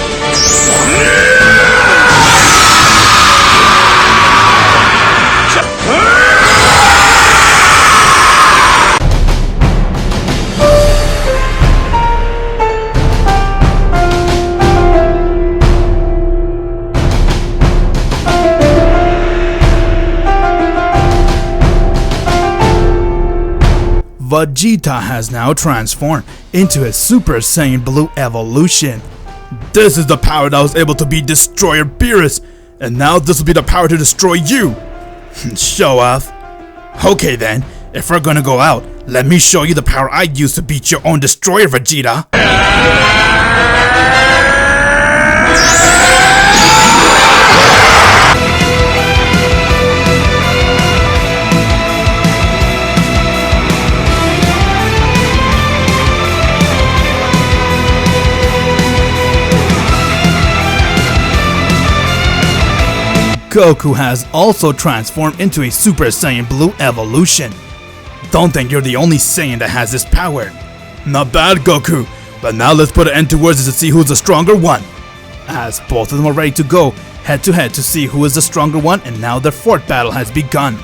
Vegeta has now transformed into his Super Saiyan Blue evolution. "This is the power that was able to beat Destroyer Beerus, and now this will be the power to destroy you." "Show off." "Okay then, if we're gonna go out, let me show you the power I used to beat your own destroyer, Vegeta." Goku has also transformed into a Super Saiyan Blue evolution. "Don't think you're the only Saiyan that has this power." "Not bad, Goku, but now let's put an end towards it to see who's the stronger one." As both of them are ready to go head to head to see who is the stronger one, and now their fourth battle has begun.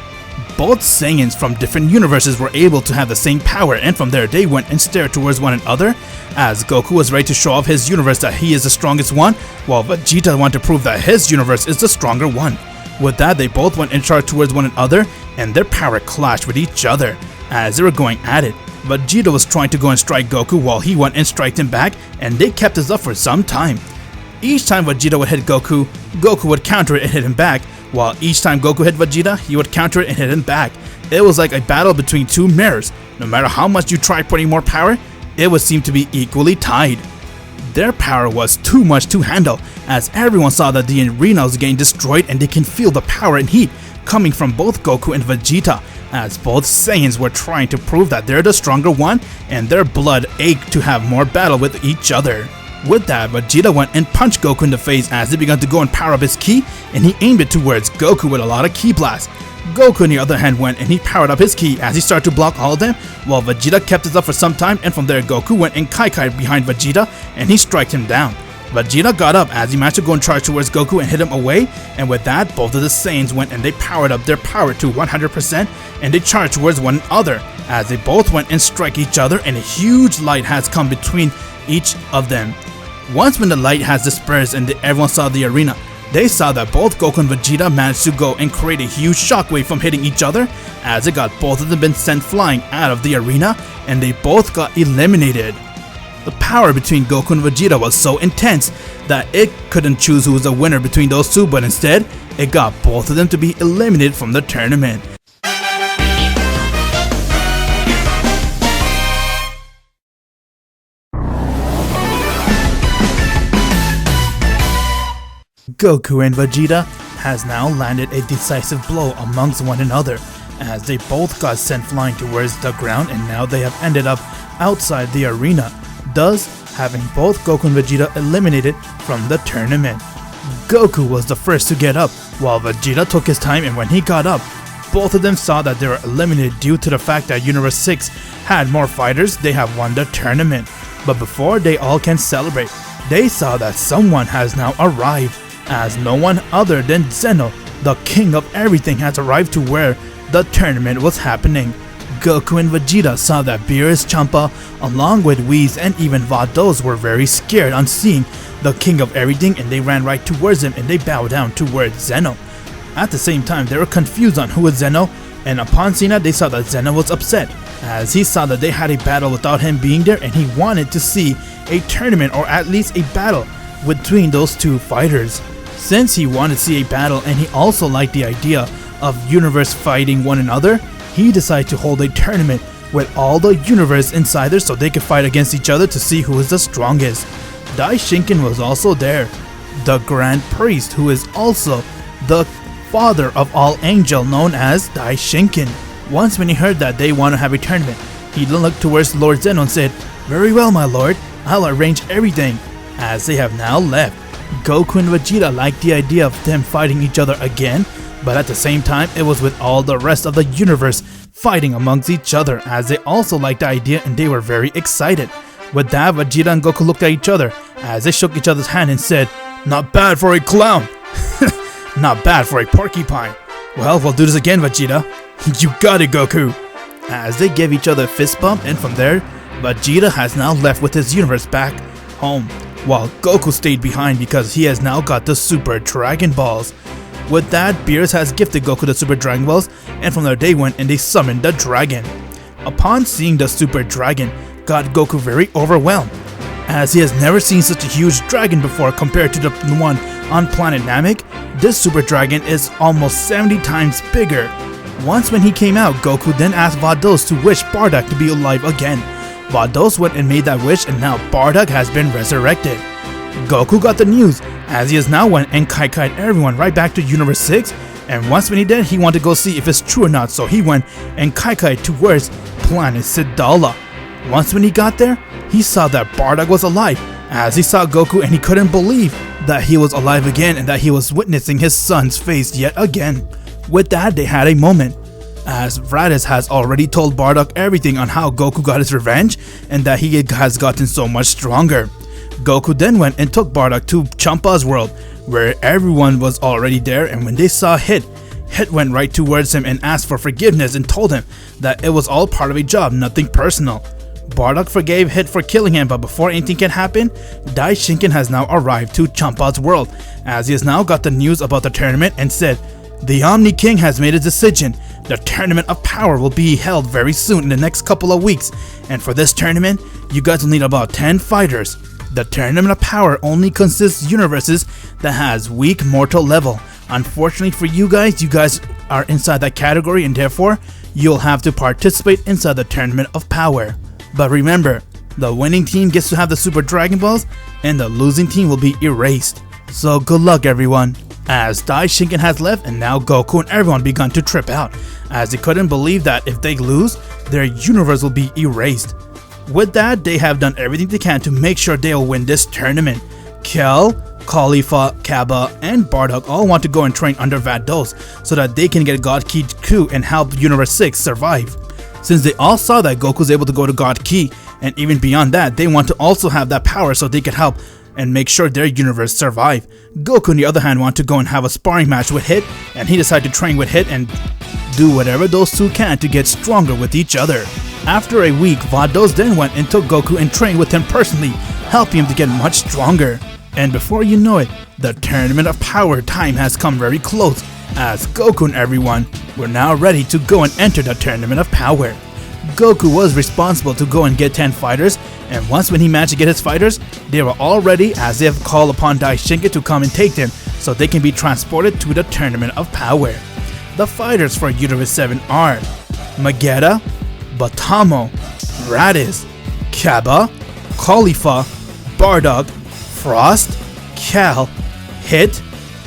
Both Saiyans from different universes were able to have the same power, and from there they went and stared towards one another as Goku was ready to show off his universe that he is the strongest one, while Vegeta wanted to prove that his universe is the stronger one. With that, they both went and charged towards one another, and their power clashed with each other as they were going at it. Vegeta was trying to go and strike Goku while he went and striked him back, and they kept this up for some time. Each time Vegeta would hit Goku, Goku would counter it and hit him back, while each time Goku hit Vegeta, he would counter it and hit him back. It was like a battle between two mirrors. No matter how much you tried putting more power, it would seem to be equally tied. Their power was too much to handle, as everyone saw that the arena was getting destroyed and they can feel the power and heat coming from both Goku and Vegeta, as both Saiyans were trying to prove that they're the stronger one and their blood ached to have more battle with each other. With that, Vegeta went and punched Goku in the face as he began to go and power up his ki, and he aimed it towards Goku with a lot of ki blasts. Goku on the other hand went and he powered up his ki as he started to block all of them, while Vegeta kept it up for some time, and from there Goku went and Kai behind Vegeta and he striked him down. Vegeta got up as he managed to go and charge towards Goku and hit him away, and with that both of the Saiyans went and they powered up their power to 100% and they charged towards one another as they both went and strike each other, and a huge light has come between each of them. Once when the light has dispersed and everyone saw the arena, they saw that both Goku and Vegeta managed to go and create a huge shockwave from hitting each other, as it got both of them been sent flying out of the arena and they both got eliminated. The power between Goku and Vegeta was so intense that it couldn't choose who was the winner between those two, but instead it got both of them to be eliminated from the tournament. Goku and Vegeta has now landed a decisive blow amongst one another, as they both got sent flying towards the ground, and now they have ended up outside the arena, thus having both Goku and Vegeta eliminated from the tournament. Goku was the first to get up, while Vegeta took his time, and when he got up, both of them saw that they were eliminated due to the fact that Universe 6 had more fighters. They have won the tournament. But before they all can celebrate, they saw that someone has now arrived, as no one other than Zeno, the king of everything, has arrived to where the tournament was happening. Goku and Vegeta saw that Beerus, Champa, along with Whis and even Bardock were very scared on seeing the king of everything, and they ran right towards him and they bowed down towards Zeno. At the same time, they were confused on who was Zeno, and upon seeing that, they saw that Zeno was upset, as he saw that they had a battle without him being there, and he wanted to see a tournament or at least a battle between those two fighters. Since he wanted to see a battle and he also liked the idea of universe fighting one another, he decided to hold a tournament with all the universe inside there so they could fight against each other to see who is the strongest. Dai Shinken was also there, the Grand Priest, who is also the father of all angel, known as Dai Shinken. Once when he heard that they want to have a tournament, he looked towards Lord Zeno and said, "Very well, my lord, I'll arrange everything." As they have now left, Goku and Vegeta liked the idea of them fighting each other again, but at the same time it was with all the rest of the universe fighting amongst each other, as they also liked the idea and they were very excited. With that, Vegeta and Goku looked at each other as they shook each other's hand and said, "Not bad for a clown." "Not bad for a porcupine." "Well, we'll do this again, Vegeta." "You got it, Goku." As they gave each other a fist bump, and from there, Vegeta has now left with his universe back home, while Goku stayed behind because he has now got the Super Dragon Balls. With that, Beerus has gifted Goku the Super Dragon Balls, and from there they went and they summoned the dragon. Upon seeing the Super Dragon, got Goku very overwhelmed, as he has never seen such a huge dragon before compared to the one on planet Namek. This Super Dragon is almost 70 times bigger. Once when he came out, Goku then asked Bardock to wish Bardock to be alive again. Bardock went and made that wish, and now Bardock has been resurrected. Goku got the news, as he has now went and Kaikai'd everyone right back to Universe 6, and once when he did, he wanted to go see if it's true or not, so he went and Kaikai'd towards planet Sadala. Once when he got there, he saw that Bardock was alive, as he saw Goku and he couldn't believe that he was alive again and that he was witnessing his son's face yet again. With that, they had a moment, as Raditz has already told Bardock everything on how Goku got his revenge and that he has gotten so much stronger. Goku then went and took Bardock to Champa's world, where everyone was already there, and when they saw Hit went right towards him and asked for forgiveness and told him that it was all part of a job, nothing personal. Bardock forgave Hit for killing him, but before anything can happen, Dai Shinken has now arrived to Champa's world, as he has now got the news about the tournament and said, "The Omni King has made a decision. The Tournament of Power will be held very soon in the next couple of weeks, and for this tournament, you guys will need about 10 fighters. The Tournament of Power only consists of universes that has weak mortal level. Unfortunately for you guys are inside that category, and therefore you'll have to participate inside the Tournament of Power. But remember, the winning team gets to have the Super Dragon Balls and the losing team will be erased. So good luck everyone. As Dai Shinken has left, and now Goku and everyone begun to trip out, as they couldn't believe that if they lose, their universe will be erased. With that, they have done everything they can to make sure they'll win this tournament. Kale, Caulifla, Kaba, and Bardock all want to go and train under Vados so that they can get God Key 2 and help Universe 6 survive. Since they all saw that Goku was able to go to God Key, and even beyond that, they want to also have that power so they can help and make sure their universe survive. Goku on the other hand want to go and have a sparring match with Hit, and he decided to train with Hit and do whatever those two can to get stronger with each other. After a week, Vados then went and took Goku and trained with him personally, helping him to get much stronger. And before you know it, the Tournament of Power time has come very close, as Goku and everyone were now ready to go and enter the Tournament of Power. Goku was responsible to go and get 10 fighters, and once when he managed to get his fighters, they were all ready as they have called upon Dai Shinken to come and take them so they can be transported to the Tournament of Power. The fighters for Universe 7 are Vegeta, Batamo, Raditz, Kaba, Caulifla, Bardock, Frost, Kale, Hit,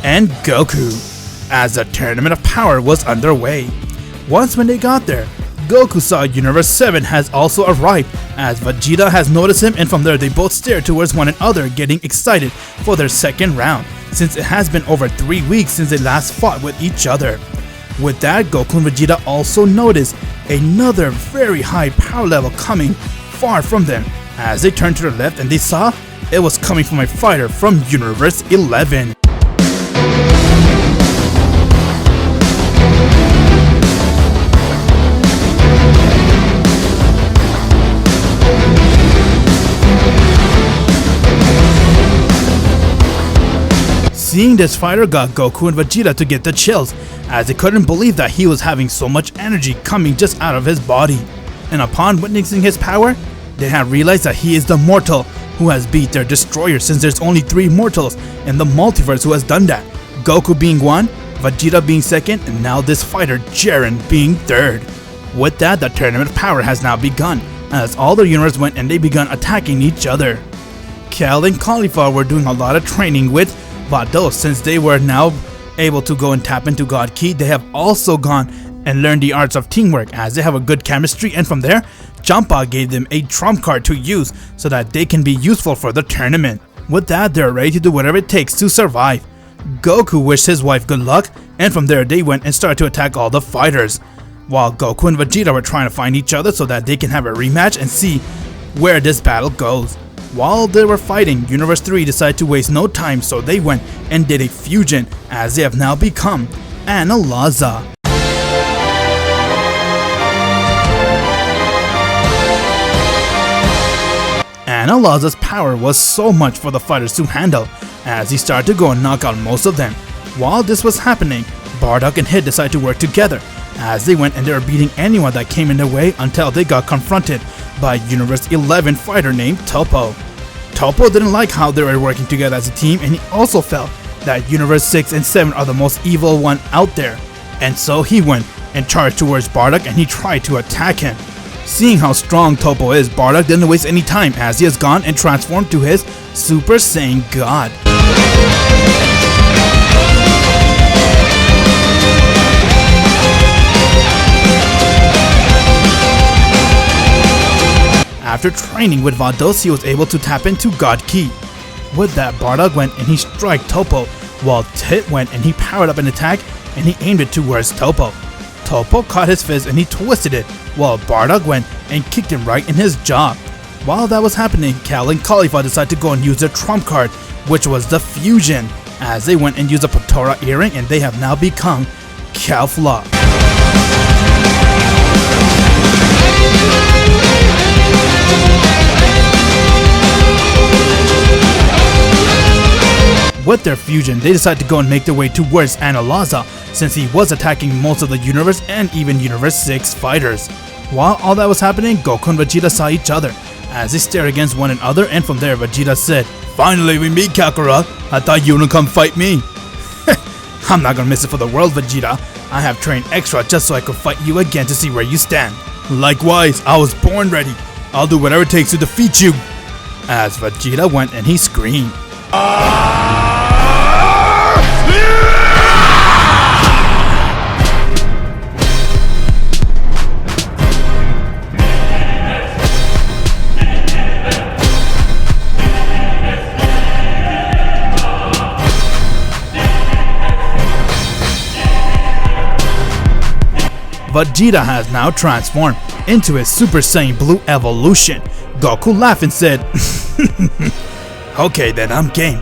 and Goku, as the Tournament of Power was underway. Once when they got there, Goku saw Universe 7 has also arrived, as Vegeta has noticed him, and from there they both stare towards one another, getting excited for their second round, since it has been over 3 weeks since they last fought with each other. With that, Goku and Vegeta also noticed another very high power level coming far from them, as they turned to the left and they saw it was coming from a fighter from Universe 11. Seeing this fighter got Goku and Vegeta to get the chills, as they couldn't believe that he was having so much energy coming just out of his body. And upon witnessing his power, they have realized that he is the mortal who has beat their destroyer, since there's only 3 mortals in the multiverse who has done that. Goku being 1, Vegeta being 2nd, and now this fighter Jiren being 3rd. With that, the Tournament of Power has now begun, as all the universe went and they begun attacking each other. Kale and Caulifla were doing a lot of training with Vados, since they were now able to go and tap into God Key. They have also gone and learned the arts of teamwork, as they have a good chemistry, and from there, Champa gave them a trump card to use so that they can be useful for the tournament. With that, they're ready to do whatever it takes to survive. Goku wished his wife good luck, and from there they went and started to attack all the fighters, while Goku and Vegeta were trying to find each other so that they can have a rematch and see where this battle goes. While they were fighting, Universe 3 decided to waste no time, so they went and did a fusion, as they have now become Analaza. Analaza's power was so much for the fighters to handle, as he started to go and knock out most of them. While this was happening, Bardock and Hit decided to work together, as they went and they were beating anyone that came in their way until they got confronted by Universe 11 fighter named Toppo. Toppo didn't like how they were working together as a team, and he also felt that Universe 6 and 7 are the most evil one out there. And so he went and charged towards Bardock and he tried to attack him. Seeing how strong Toppo is, Bardock didn't waste any time, as he has gone and transformed to his Super Saiyan God. After training with Vados, he was able to tap into God Key. With that, Bardock went and he struck Toppo, while Hit went and he powered up an attack and he aimed it towards Toppo. Toppo caught his fist and he twisted it, while Bardock went and kicked him right in his jaw. While that was happening, Kale and Caulifla decided to go and use their trump card, which was the fusion, as they went and used a Patora earring and they have now become Caulifla. With their fusion, they decided to go and make their way towards Analaza, since he was attacking most of the universe and even Universe 6 fighters. While all that was happening, Goku and Vegeta saw each other, as they stare against one another, and from there Vegeta said, "Finally we meet, Kakarot. I thought you wouldn't come fight me." "I'm not gonna miss it for the world, Vegeta. I have trained extra just so I could fight you again to see where you stand." "Likewise, I was born ready. I'll do whatever it takes to defeat you." As Vegeta went and he screamed. Vegeta has now transformed into his Super Saiyan Blue evolution. Goku laughed and said, "Okay then, I'm game."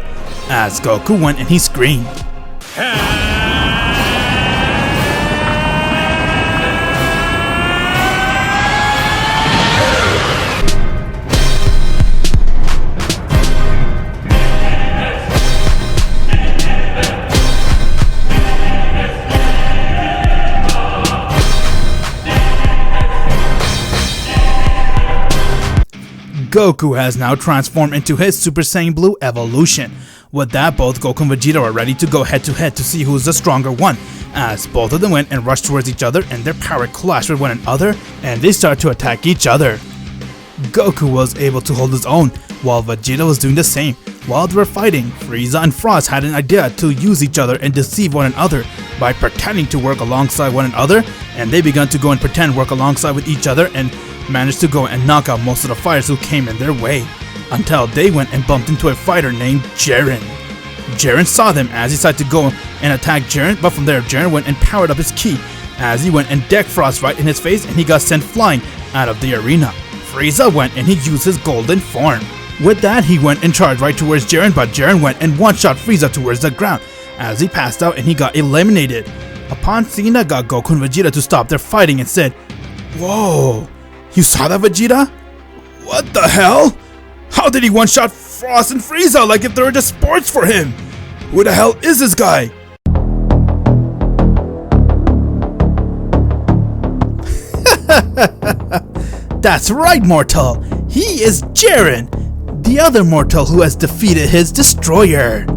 As Goku went and he screamed. Goku has now transformed into his Super Saiyan Blue evolution. With that, both Goku and Vegeta are ready to go head to head to see who's the stronger one, as both of them went and rushed towards each other and their power clashed with one another and they start to attack each other. Goku was able to hold his own while Vegeta was doing the same. While they were fighting, Frieza and Frost had an idea to use each other and deceive one another by pretending to work alongside one another, and they began to go and pretend work alongside with each other and managed to go and knock out most of the fighters who came in their way, until they went and bumped into a fighter named Jiren. Jiren saw them as he decided to go and attack Jiren, but from there Jiren went and powered up his ki as he went and decked Frost right in his face and he got sent flying out of the arena. Frieza went and he used his golden form. With that, he went and charged right towards Jiren, but Jiren went and one-shot Frieza towards the ground as he passed out and he got eliminated. Upon seeing that, got Goku and Vegeta to stop their fighting and said, "Whoa, you saw that, Vegeta? What the hell? How did he one-shot Frost and Frieza like if they were just sports for him? Who the hell is this guy?" That's right, mortal. He is Jiren, the other mortal who has defeated his destroyer.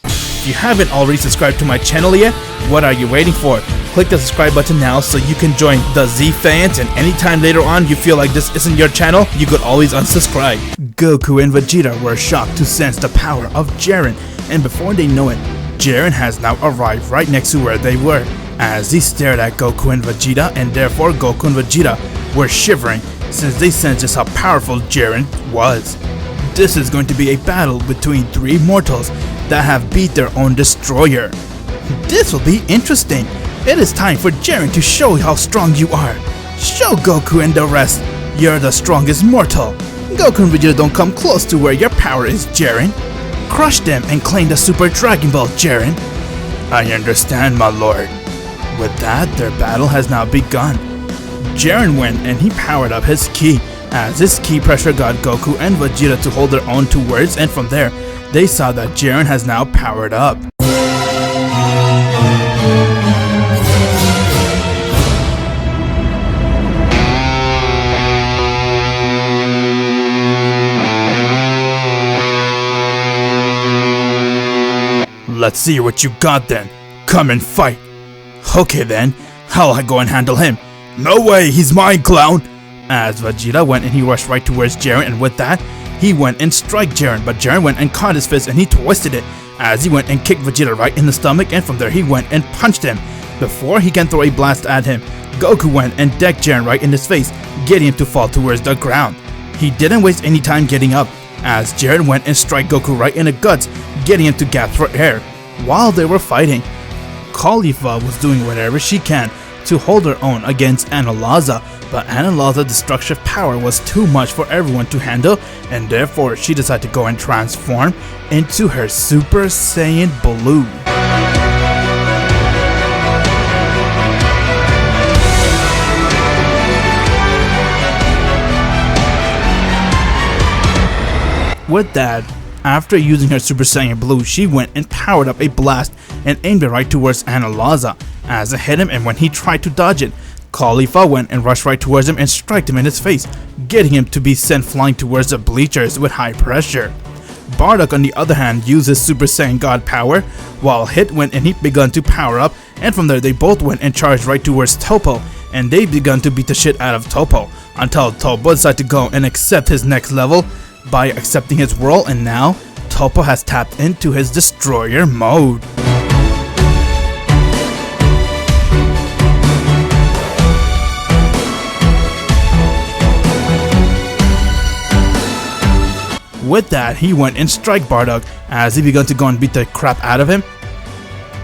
If you haven't already subscribed to my channel yet, what are you waiting for? Click the subscribe button now so you can join the Z fans, and anytime later on you feel like this isn't your channel, you could always unsubscribe. Goku and Vegeta were shocked to sense the power of Jiren, and before they know it, Jiren has now arrived right next to where they were, as he stared at Goku and Vegeta, and therefore Goku and Vegeta were shivering since they sensed just how powerful Jiren was. This is going to be a battle between three mortals that have beat their own destroyer. This will be interesting. It is time for Jiren to show how strong you are. Show Goku and the rest you're the strongest mortal. Goku and Vegeta don't come close to where your power is, Jiren. Crush them and claim the Super Dragon Ball, Jiren. I understand, my lord. With that, their battle has now begun. Jiren went and he powered up his ki, as his ki pressure got Goku and Vegeta to hold their own two words, and from there, they saw that Jiren has now powered up. Let's see what you got then. Come and fight. Okay then, how'll I go and handle him? No way, he's mine, clown! As Vegeta went and he rushed right towards Jiren, and with that, he went and struck Jiren, but Jiren went and caught his fist and he twisted it as he went and kicked Vegeta right in the stomach, and from there he went and punched him. Before he can throw a blast at him, Goku went and decked Jiren right in his face, getting him to fall towards the ground. He didn't waste any time getting up, as Jiren went and struck Goku right in the guts, getting him to gasp for air. While they were fighting, Caulifla was doing whatever she can to hold her own against Analyza, but Analyza's destructive power was too much for everyone to handle, and therefore she decided to go and transform into her Super Saiyan Blue. With that, After using her Super Saiyan Blue, she went and powered up a blast and aimed it right towards Analaza as it hit him, and when he tried to dodge it, Caulifla went and rushed right towards him and struck him in his face, getting him to be sent flying towards the bleachers with high pressure. Bardock, on the other hand, used his Super Saiyan God power, while Hit went and he begun to power up, and from there they both went and charged right towards Toppo, and they begun to beat the shit out of Toppo, until Toppo decided to go and accept his next level by accepting his world, and now Toppo has tapped into his destroyer mode. With that, he went and struck Bardock as he began to go and beat the crap out of him.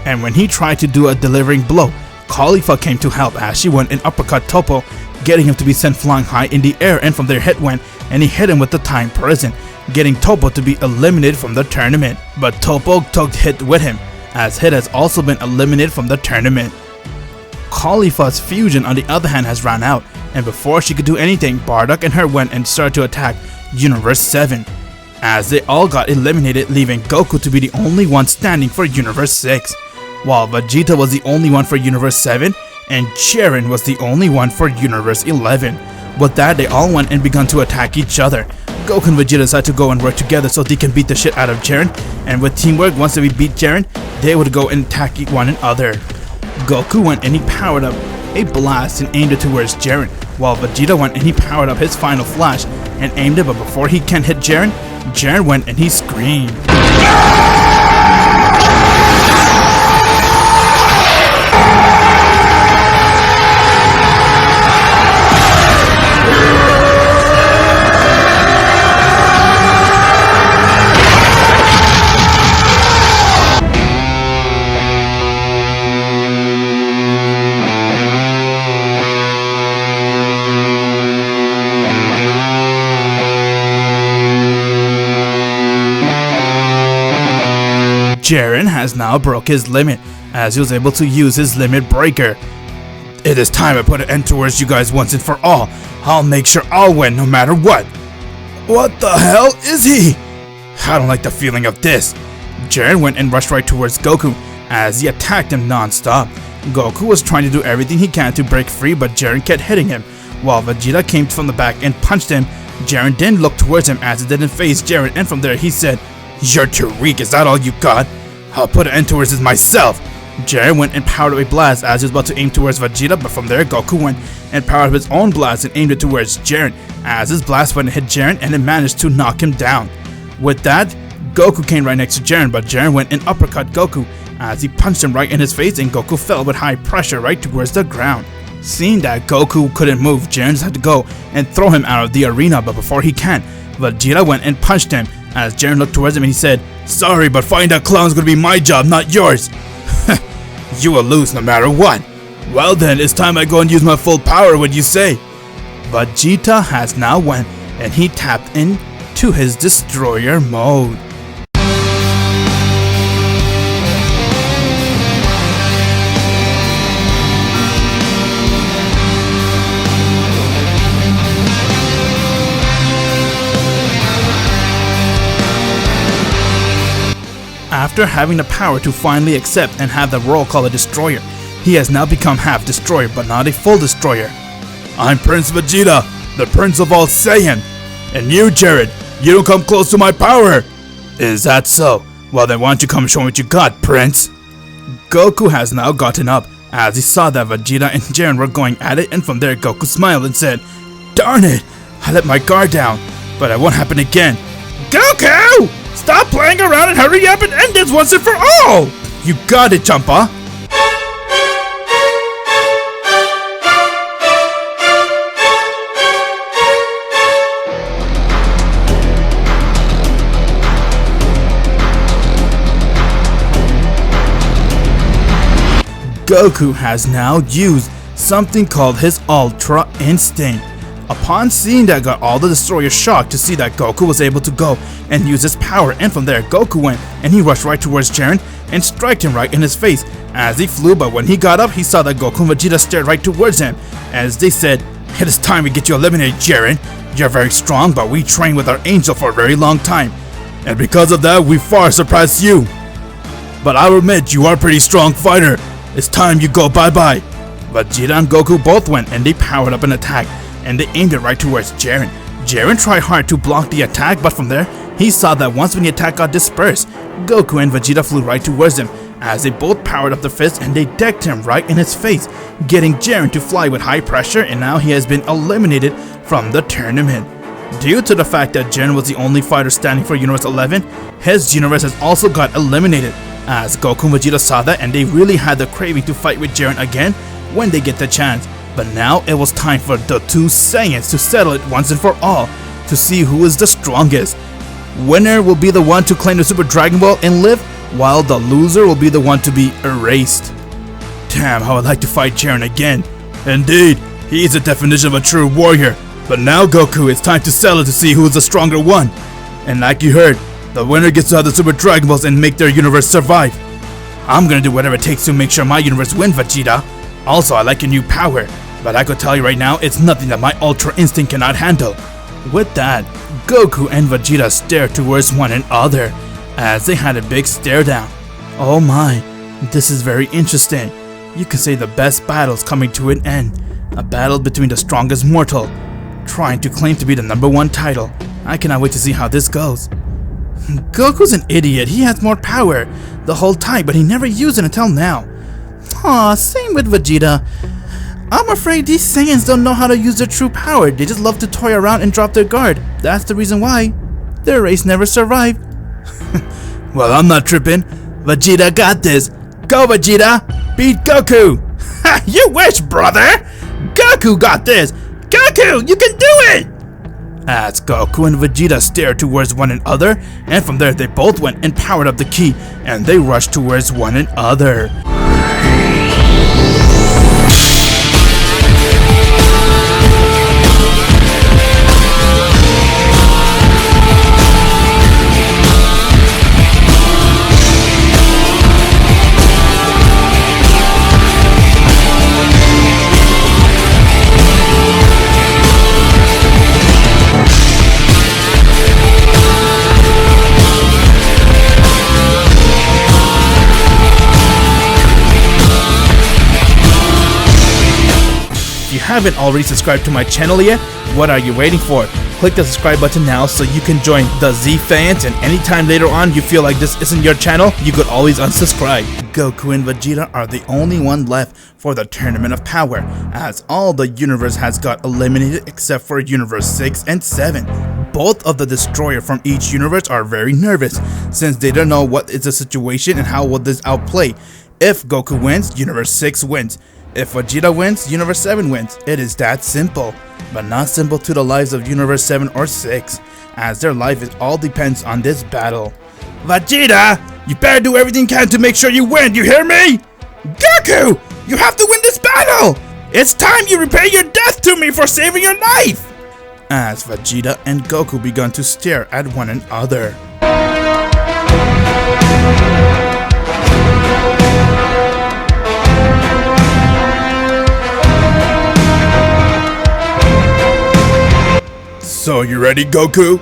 And when he tried to do a delivering blow, Caulifla came to help as she went and uppercut Toppo, getting him to be sent flying high in the air, and from there Hit went and he hit him with the time prison, getting Toppo to be eliminated from the tournament. But Toppo took Hit with him, as Hit has also been eliminated from the tournament. Caulifla's fusion, on the other hand, has run out, and before she could do anything, Bardock and her went and started to attack Universe 7. As they all got eliminated, leaving Goku to be the only one standing for Universe 6, while Vegeta was the only one for Universe 7, and Jiren was the only one for Universe 11. With that, they all went and began to attack each other. Goku and Vegeta decided to go and work together so they can beat the shit out of Jiren, and with teamwork, once they beat Jiren, they would go and attack one another. Goku went and he powered up a blast and aimed it towards Jiren, while Vegeta went and he powered up his final flash and aimed it, but before he can hit Jiren, Jiren went and he screamed. Jiren has now broke his limit, as he was able to use his limit breaker. It is time I put an end towards you guys once and for all. I'll make sure I'll win no matter what. What the hell is he? I don't like the feeling of this. Jiren went and rushed right towards Goku, as he attacked him non-stop. Goku was trying to do everything he can to break free, but Jiren kept hitting him. While Vegeta came from the back and punched him, Jiren didn't look towards him as he didn't face Jiren, and from there he said, "You're too weak, is that all you got? I'll put an end towards this myself." Jiren went and powered up a blast as he was about to aim towards Vegeta, but from there Goku went and powered up his own blast and aimed it towards Jiren, as his blast went and hit Jiren and it managed to knock him down. With that, Goku came right next to Jiren, but Jiren went and uppercut Goku as he punched him right in his face, and Goku fell with high pressure right towards the ground. Seeing that Goku couldn't move, Jiren had to go and throw him out of the arena, but before he can, Vegeta went and punched him as Jiren looked towards him and he said, "Sorry, but fighting that clown's gonna be my job, not yours." "You will lose no matter what." "Well then, it's time I go and use my full power, what you say?" Vegeta has now went and he tapped into his destroyer mode. After having the power to finally accept and have the role called a destroyer, he has now become half destroyer but not a full destroyer. "I'm Prince Vegeta, the Prince of all Saiyan. And you, Jiren, you don't come close to my power." "Is that so? Well then why don't you come show me what you got, Prince?" Goku has now gotten up as he saw that Vegeta and Jiren were going at it, and from there Goku smiled and said, "Darn it, I let my guard down, but it won't happen again." "Goku! Stop playing around and hurry up and end this once and for all!" "You got it, Champa." Goku has now used something called his Ultra Instinct. Upon seeing that, got all the destroyers shocked to see that Goku was able to go and use his power, and from there Goku went and he rushed right towards Jiren and struck him right in his face as he flew, but when he got up he saw that Goku and Vegeta stared right towards him as they said, "It is time we get you eliminated, Jiren. You're very strong, but we trained with our angel for a very long time. and because of that, we far surpassed you. But I'll admit, you are a pretty strong fighter. It's time you go bye-bye. Vegeta and Goku both went and they powered up an attack, and they aimed it right towards Jiren. Jiren tried hard to block the attack, but from there, he saw that once when the attack got dispersed, Goku and Vegeta flew right towards him, as they both powered up their fists and they decked him right in his face, getting Jiren to fly with high pressure, and now he has been eliminated from the tournament. Due to the fact that Jiren was the only fighter standing for Universe 11, his universe has also got eliminated, as Goku and Vegeta saw that and they really had the craving to fight with Jiren again when they get the chance. But now it was time for the two Saiyans to settle it once and for all, to see who is the strongest. Winner will be the one to claim the Super Dragon Ball and live, while the loser will be the one to be erased. Damn, how I'd like to fight Jiren again. Indeed, he is the definition of a true warrior. But now Goku, it's time to settle to see who is the stronger one. And like you heard, the winner gets to have the Super Dragon Balls and make their universe survive. I'm gonna do whatever it takes to make sure my universe wins, Vegeta. Also, I like your new power, but I could tell you right now, it's nothing that my Ultra Instinct cannot handle. With that, Goku and Vegeta stared towards one another, as they had a big stare down. Oh my, this is very interesting. You could say the best battle's coming to an end. A battle between the strongest mortal, trying to claim to be the #1 title. I cannot wait to see how this goes. Goku's an idiot. He has more power the whole time, but he never used it until now. Aw, same with Vegeta. I'm afraid these Saiyans don't know how to use their true power. They just love to toy around and drop their guard. That's the reason why their race never survived. Well, I'm not tripping. Vegeta got this. Go, Vegeta! Beat Goku! Ha! You wish, brother! Goku got this! Goku, you can do it! As Goku and Vegeta stared towards one another, and from there they both went and powered up the ki, and they rushed towards one another. If you haven't already subscribed to my channel yet, what are you waiting for? Click the subscribe button now so you can join the Z fans, and anytime later on you feel like this isn't your channel, you could always unsubscribe. Goku and Vegeta are the only one left for the Tournament of Power, as all the universe has got eliminated except for Universe 6 and 7. Both of the destroyer from each universe are very nervous, since they don't know what is the situation and how will this outplay. If Goku wins, Universe 6 wins. If Vegeta wins, Universe 7 wins. It is that simple. But not simple to the lives of Universe 7 or 6, as their life all depends on this battle. Vegeta, you better do everything you can to make sure you win, you hear me? Goku, you have to win this battle! It's time you repay your death to me for saving your life! As Vegeta and Goku began to stare at one another. So you ready, Goku?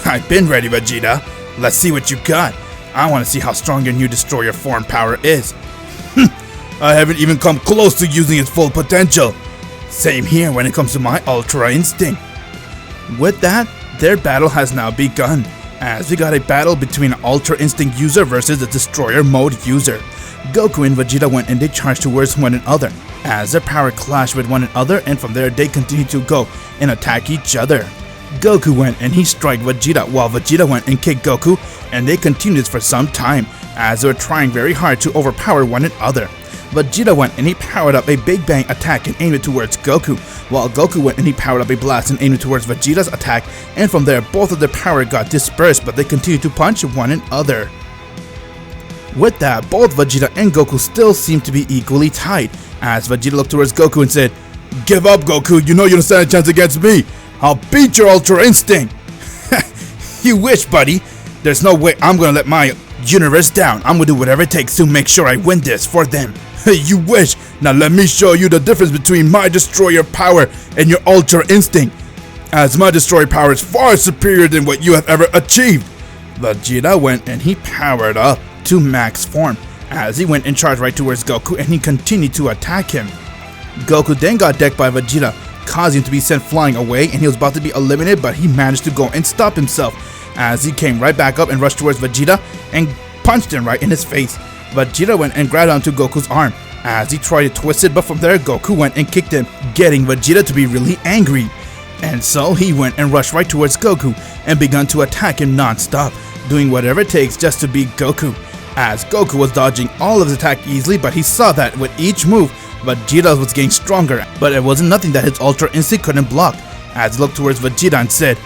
I've been ready, Vegeta. Let's see what you got. I want to see how strong your new destroyer form power is. I haven't even come close to using its full potential. Same here when it comes to my Ultra Instinct. With that, their battle has now begun, as we got a battle between an Ultra Instinct user versus a Destroyer Mode user. Goku and Vegeta went and they charged towards one another, as their power clashed with one another, and from there they continued to go and attack each other. Goku went and he struck Vegeta, while Vegeta went and kicked Goku, and they continued this for some time, as they were trying very hard to overpower one another. Vegeta went and he powered up a Big Bang attack and aimed it towards Goku, while Goku went and he powered up a blast and aimed it towards Vegeta's attack, and from there both of their power got dispersed, but they continued to punch one another. With that, both Vegeta and Goku still seem to be equally tied, as Vegeta looked towards Goku and said, "Give up, Goku, you know you don't stand a chance against me. I'll beat your Ultra Instinct." You wish, buddy. There's no way I'm gonna let my universe down. I'm gonna do whatever it takes to make sure I win this for them. You wish. Now let me show you the difference between my destroyer power and your Ultra Instinct, as my destroyer power is far superior than what you have ever achieved. Vegeta went and he powered up to max form as he went and charged right towards Goku and he continued to attack him. Goku then got decked by Vegeta, causing him to be sent flying away, and he was about to be eliminated, but he managed to go and stop himself as he came right back up and rushed towards Vegeta and punched him right in his face. Vegeta went and grabbed onto Goku's arm as he tried to twist it, but from there Goku went and kicked him, getting Vegeta to be really angry. And so he went and rushed right towards Goku and began to attack him non-stop, doing whatever it takes just to beat Goku. As Goku was dodging all of his attack easily, but he saw that with each move, Vegeta was getting stronger, but it wasn't nothing that his Ultra Instinct couldn't block. As he looked towards Vegeta and said,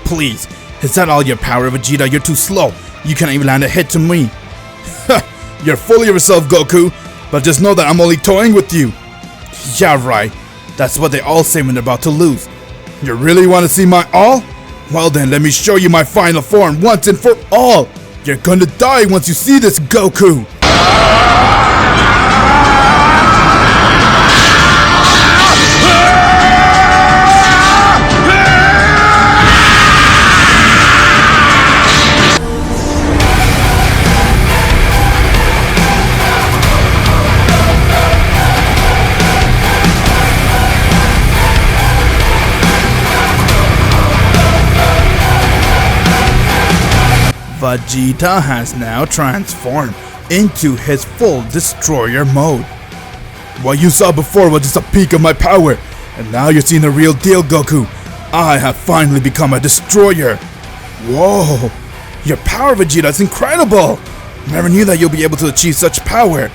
"Please, is that all your power, Vegeta? You're too slow. You can't even land a hit to me." "You're full of yourself, Goku, but just know that I'm only toying with you." "Yeah, right. That's what they all say when they're about to lose." "You really want to see my all? Well then, let me show you my final form once and for all. You're gonna die once you see this, Goku." Vegeta has now transformed into his full destroyer mode. What you saw before was just a peek of my power, and now you're seeing the real deal, Goku. I have finally become a destroyer. Whoa, your power, Vegeta, is incredible. Never knew that you'll be able to achieve such power.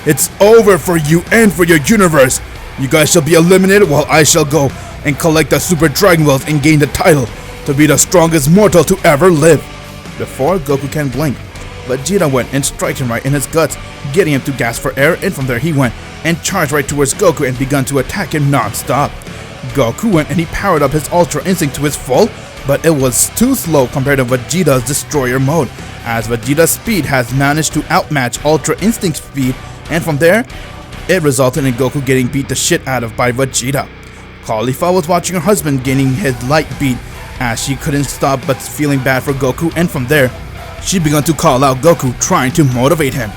It's over for you and for your universe. You guys shall be eliminated while I shall go and collect the Super Dragon Balls and gain the title to be the strongest mortal to ever live. Before Goku can blink, Vegeta went and struck him right in his guts, getting him to gasp for air, and from there he went and charged right towards Goku and began to attack him non-stop. Goku went and he powered up his Ultra Instinct to his full, but it was too slow compared to Vegeta's destroyer mode, as Vegeta's speed has managed to outmatch Ultra Instinct speed, and from there, it resulted in Goku getting beat the shit out of by Vegeta. Caulifla was watching her husband gaining his light beat, as she couldn't stop but feeling bad for Goku, and from there, she began to call out Goku, trying to motivate him.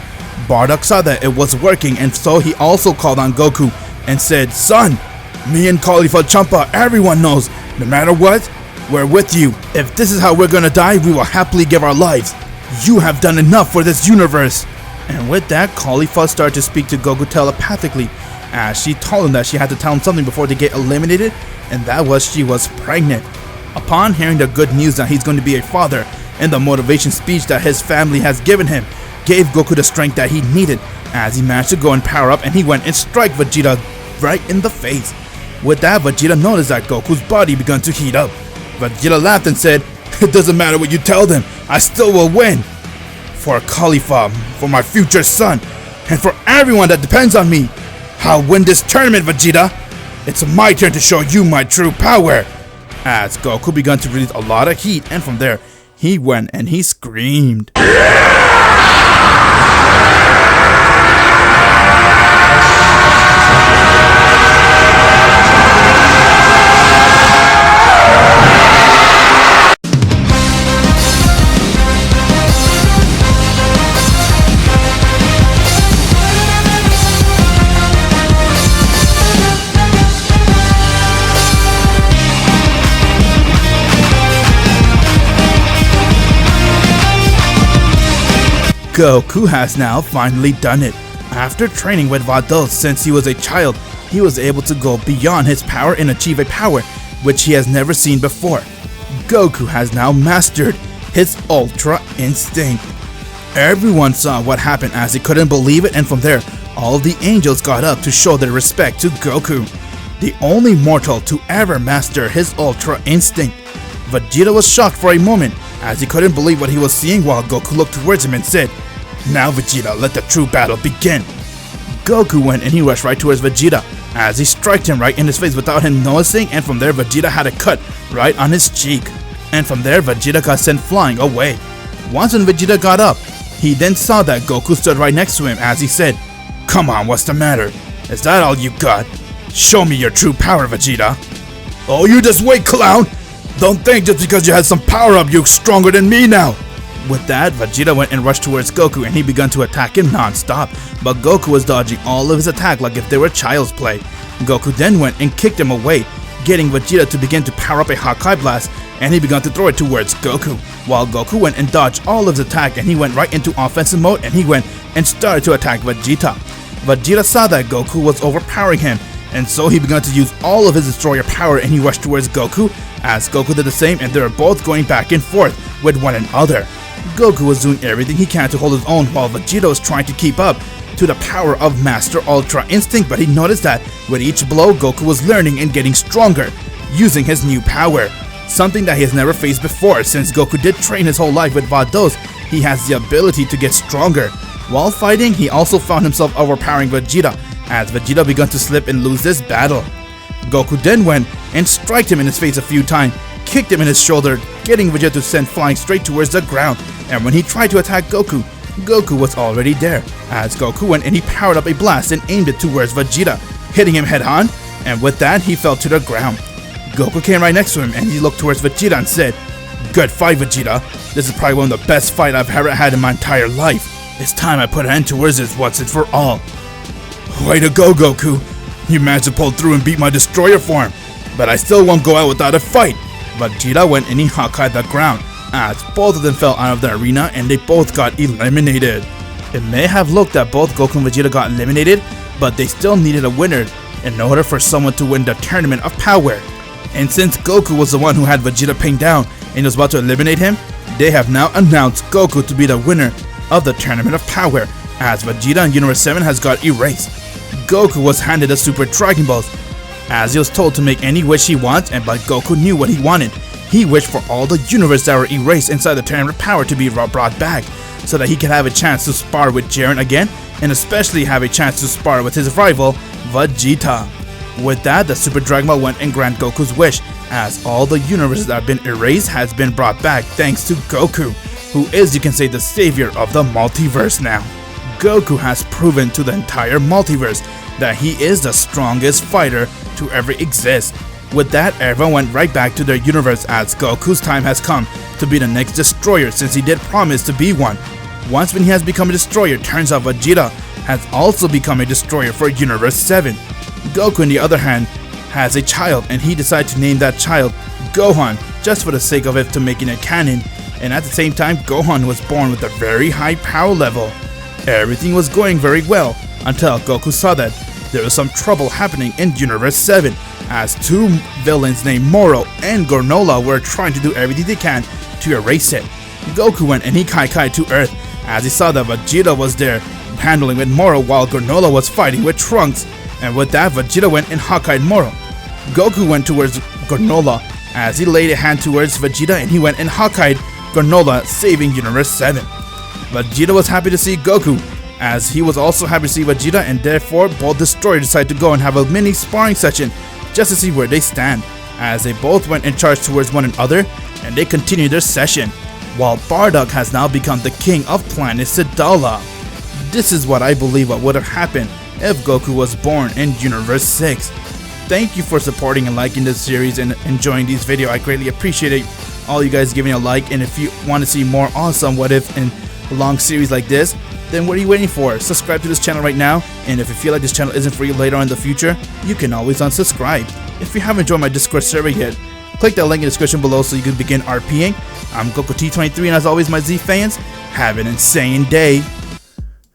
Bardock saw that it was working, and so he also called on Goku and said, "Son, me and Caulifla Champa, everyone knows, no matter what, we're with you. If this is how we're gonna die, we will happily give our lives. You have done enough for this universe." And with that, Caulifla started to speak to Goku telepathically, as she told him that she had to tell him something before they get eliminated, and that was she was pregnant. Upon hearing the good news that he's going to be a father, and the motivation speech that his family has given him, gave Goku the strength that he needed, as he managed to go and power up and he went and strike Vegeta right in the face. With that, Vegeta noticed that Goku's body began to heat up. Vegeta laughed and said, "It doesn't matter what you tell them, I still will win. For Caulifla, for my future son, and for everyone that depends on me, I'll win this tournament, Vegeta. It's my turn to show you my true power." As Goku began to release a lot of heat, and from there, he went and he screamed. Goku has now finally done it. After training with Bardock since he was a child, he was able to go beyond his power and achieve a power which he has never seen before. Goku has now mastered his Ultra Instinct. Everyone saw what happened as they couldn't believe it, and from there, all the angels got up to show their respect to Goku, the only mortal to ever master his Ultra Instinct. Vegeta was shocked for a moment as he couldn't believe what he was seeing, while Goku looked towards him and said, "Now Vegeta, let the true battle begin." Goku went and he rushed right towards Vegeta as he struck him right in his face without him noticing, and from there Vegeta had a cut right on his cheek. And from there Vegeta got sent flying away. Once when Vegeta got up, he then saw that Goku stood right next to him as he said, "Come on, what's the matter? Is that all you got? Show me your true power, Vegeta." "Oh, you just wait, clown! Don't think just because you had some power up you're stronger than me now. With that, Vegeta went and rushed towards Goku and he began to attack him non-stop, but Goku was dodging all of his attack like if they were child's play. Goku then went and kicked him away, getting Vegeta to begin to power up a Hakai Blast, and he began to throw it towards Goku, while Goku went and dodged all of his attack and he went right into offensive mode and he went and started to attack Vegeta. Vegeta saw that Goku was overpowering him, and so he began to use all of his destroyer power and he rushed towards Goku, as Goku did the same, and they were both going back and forth with one another. Goku was doing everything he can to hold his own while Vegeta was trying to keep up to the power of Master Ultra Instinct, but he noticed that with each blow Goku was learning and getting stronger, using his new power. Something that he has never faced before. Since Goku did train his whole life with Bardock, he has the ability to get stronger. While fighting, he also found himself overpowering Vegeta, as Vegeta began to slip and lose this battle. Goku then went and struck him in his face a few times, kicked him in his shoulder, getting Vegeta to send flying straight towards the ground, and when he tried to attack Goku, Goku was already there, as Goku went and he powered up a blast and aimed it towards Vegeta, hitting him head on, and with that he fell to the ground. Goku came right next to him and he looked towards Vegeta and said, "Good fight, Vegeta. This is probably one of the best fights I've ever had in my entire life. It's time I put an end to this once and for all." "Way to go, Goku. You managed to pull through and beat my destroyer form, but I still won't go out without a fight." Vegeta went and he Hakai'd the ground, as both of them fell out of the arena and they both got eliminated. It may have looked that both Goku and Vegeta got eliminated, but they still needed a winner in order for someone to win the Tournament of Power. And since Goku was the one who had Vegeta pinned down and was about to eliminate him, they have now announced Goku to be the winner of the Tournament of Power, as Vegeta in Universe 7 has got erased. Goku was handed the Super Dragon Balls, as he was told to make any wish he wants, but Goku knew what he wanted. He wished for all the universe that were erased inside the Tournament of Power to be brought back, so that he could have a chance to spar with Jiren again, and especially have a chance to spar with his rival, Vegeta. With that, the Super Dragon Ball went and granted Goku's wish, as all the universes that have been erased has been brought back thanks to Goku, who is, you can say, the savior of the multiverse now. Goku has proven to the entire multiverse that he is the strongest fighter to ever exist. With that, everyone went right back to their universe, as Goku's time has come to be the next destroyer, since he did promise to be one. Once when he has become a destroyer, turns out Vegeta has also become a destroyer for Universe 7. Goku, on the other hand, has a child, and he decided to name that child Gohan, just for the sake of it to making it canon. And at the same time, Gohan was born with a very high power level. Everything was going very well until Goku saw that there was some trouble happening in Universe 7, as two villains named Moro and Granola were trying to do everything they can to erase it. Goku went and he Kaikai'd to Earth, as he saw that Vegeta was there handling with Moro while Granola was fighting with Trunks, and with that Vegeta went and Hakai'd Moro. Goku went towards Granola as he laid a hand towards Vegeta and he went and Hakai'd Granola, saving Universe 7. Vegeta was happy to see Goku, as he was also happy to see Vegeta, and therefore both destroyers decided to go and have a mini sparring session just to see where they stand, as they both went and charged towards one another and they continued their session, while Bardock has now become the king of planet Sadala. This is what I believe what would have happened if Goku was born in Universe 6. Thank you for supporting and liking this series and enjoying these videos. I greatly appreciate it. All you guys giving a like, and if you want to see more awesome what if and long series like this, then what are you waiting for? Subscribe to this channel right now, and if you feel like this channel isn't for you later on in the future, you can always unsubscribe. If you haven't joined my Discord server yet, click that link in the description below so you can begin RPing. I'm Goku T23, and as always, my Z fans, have an insane day.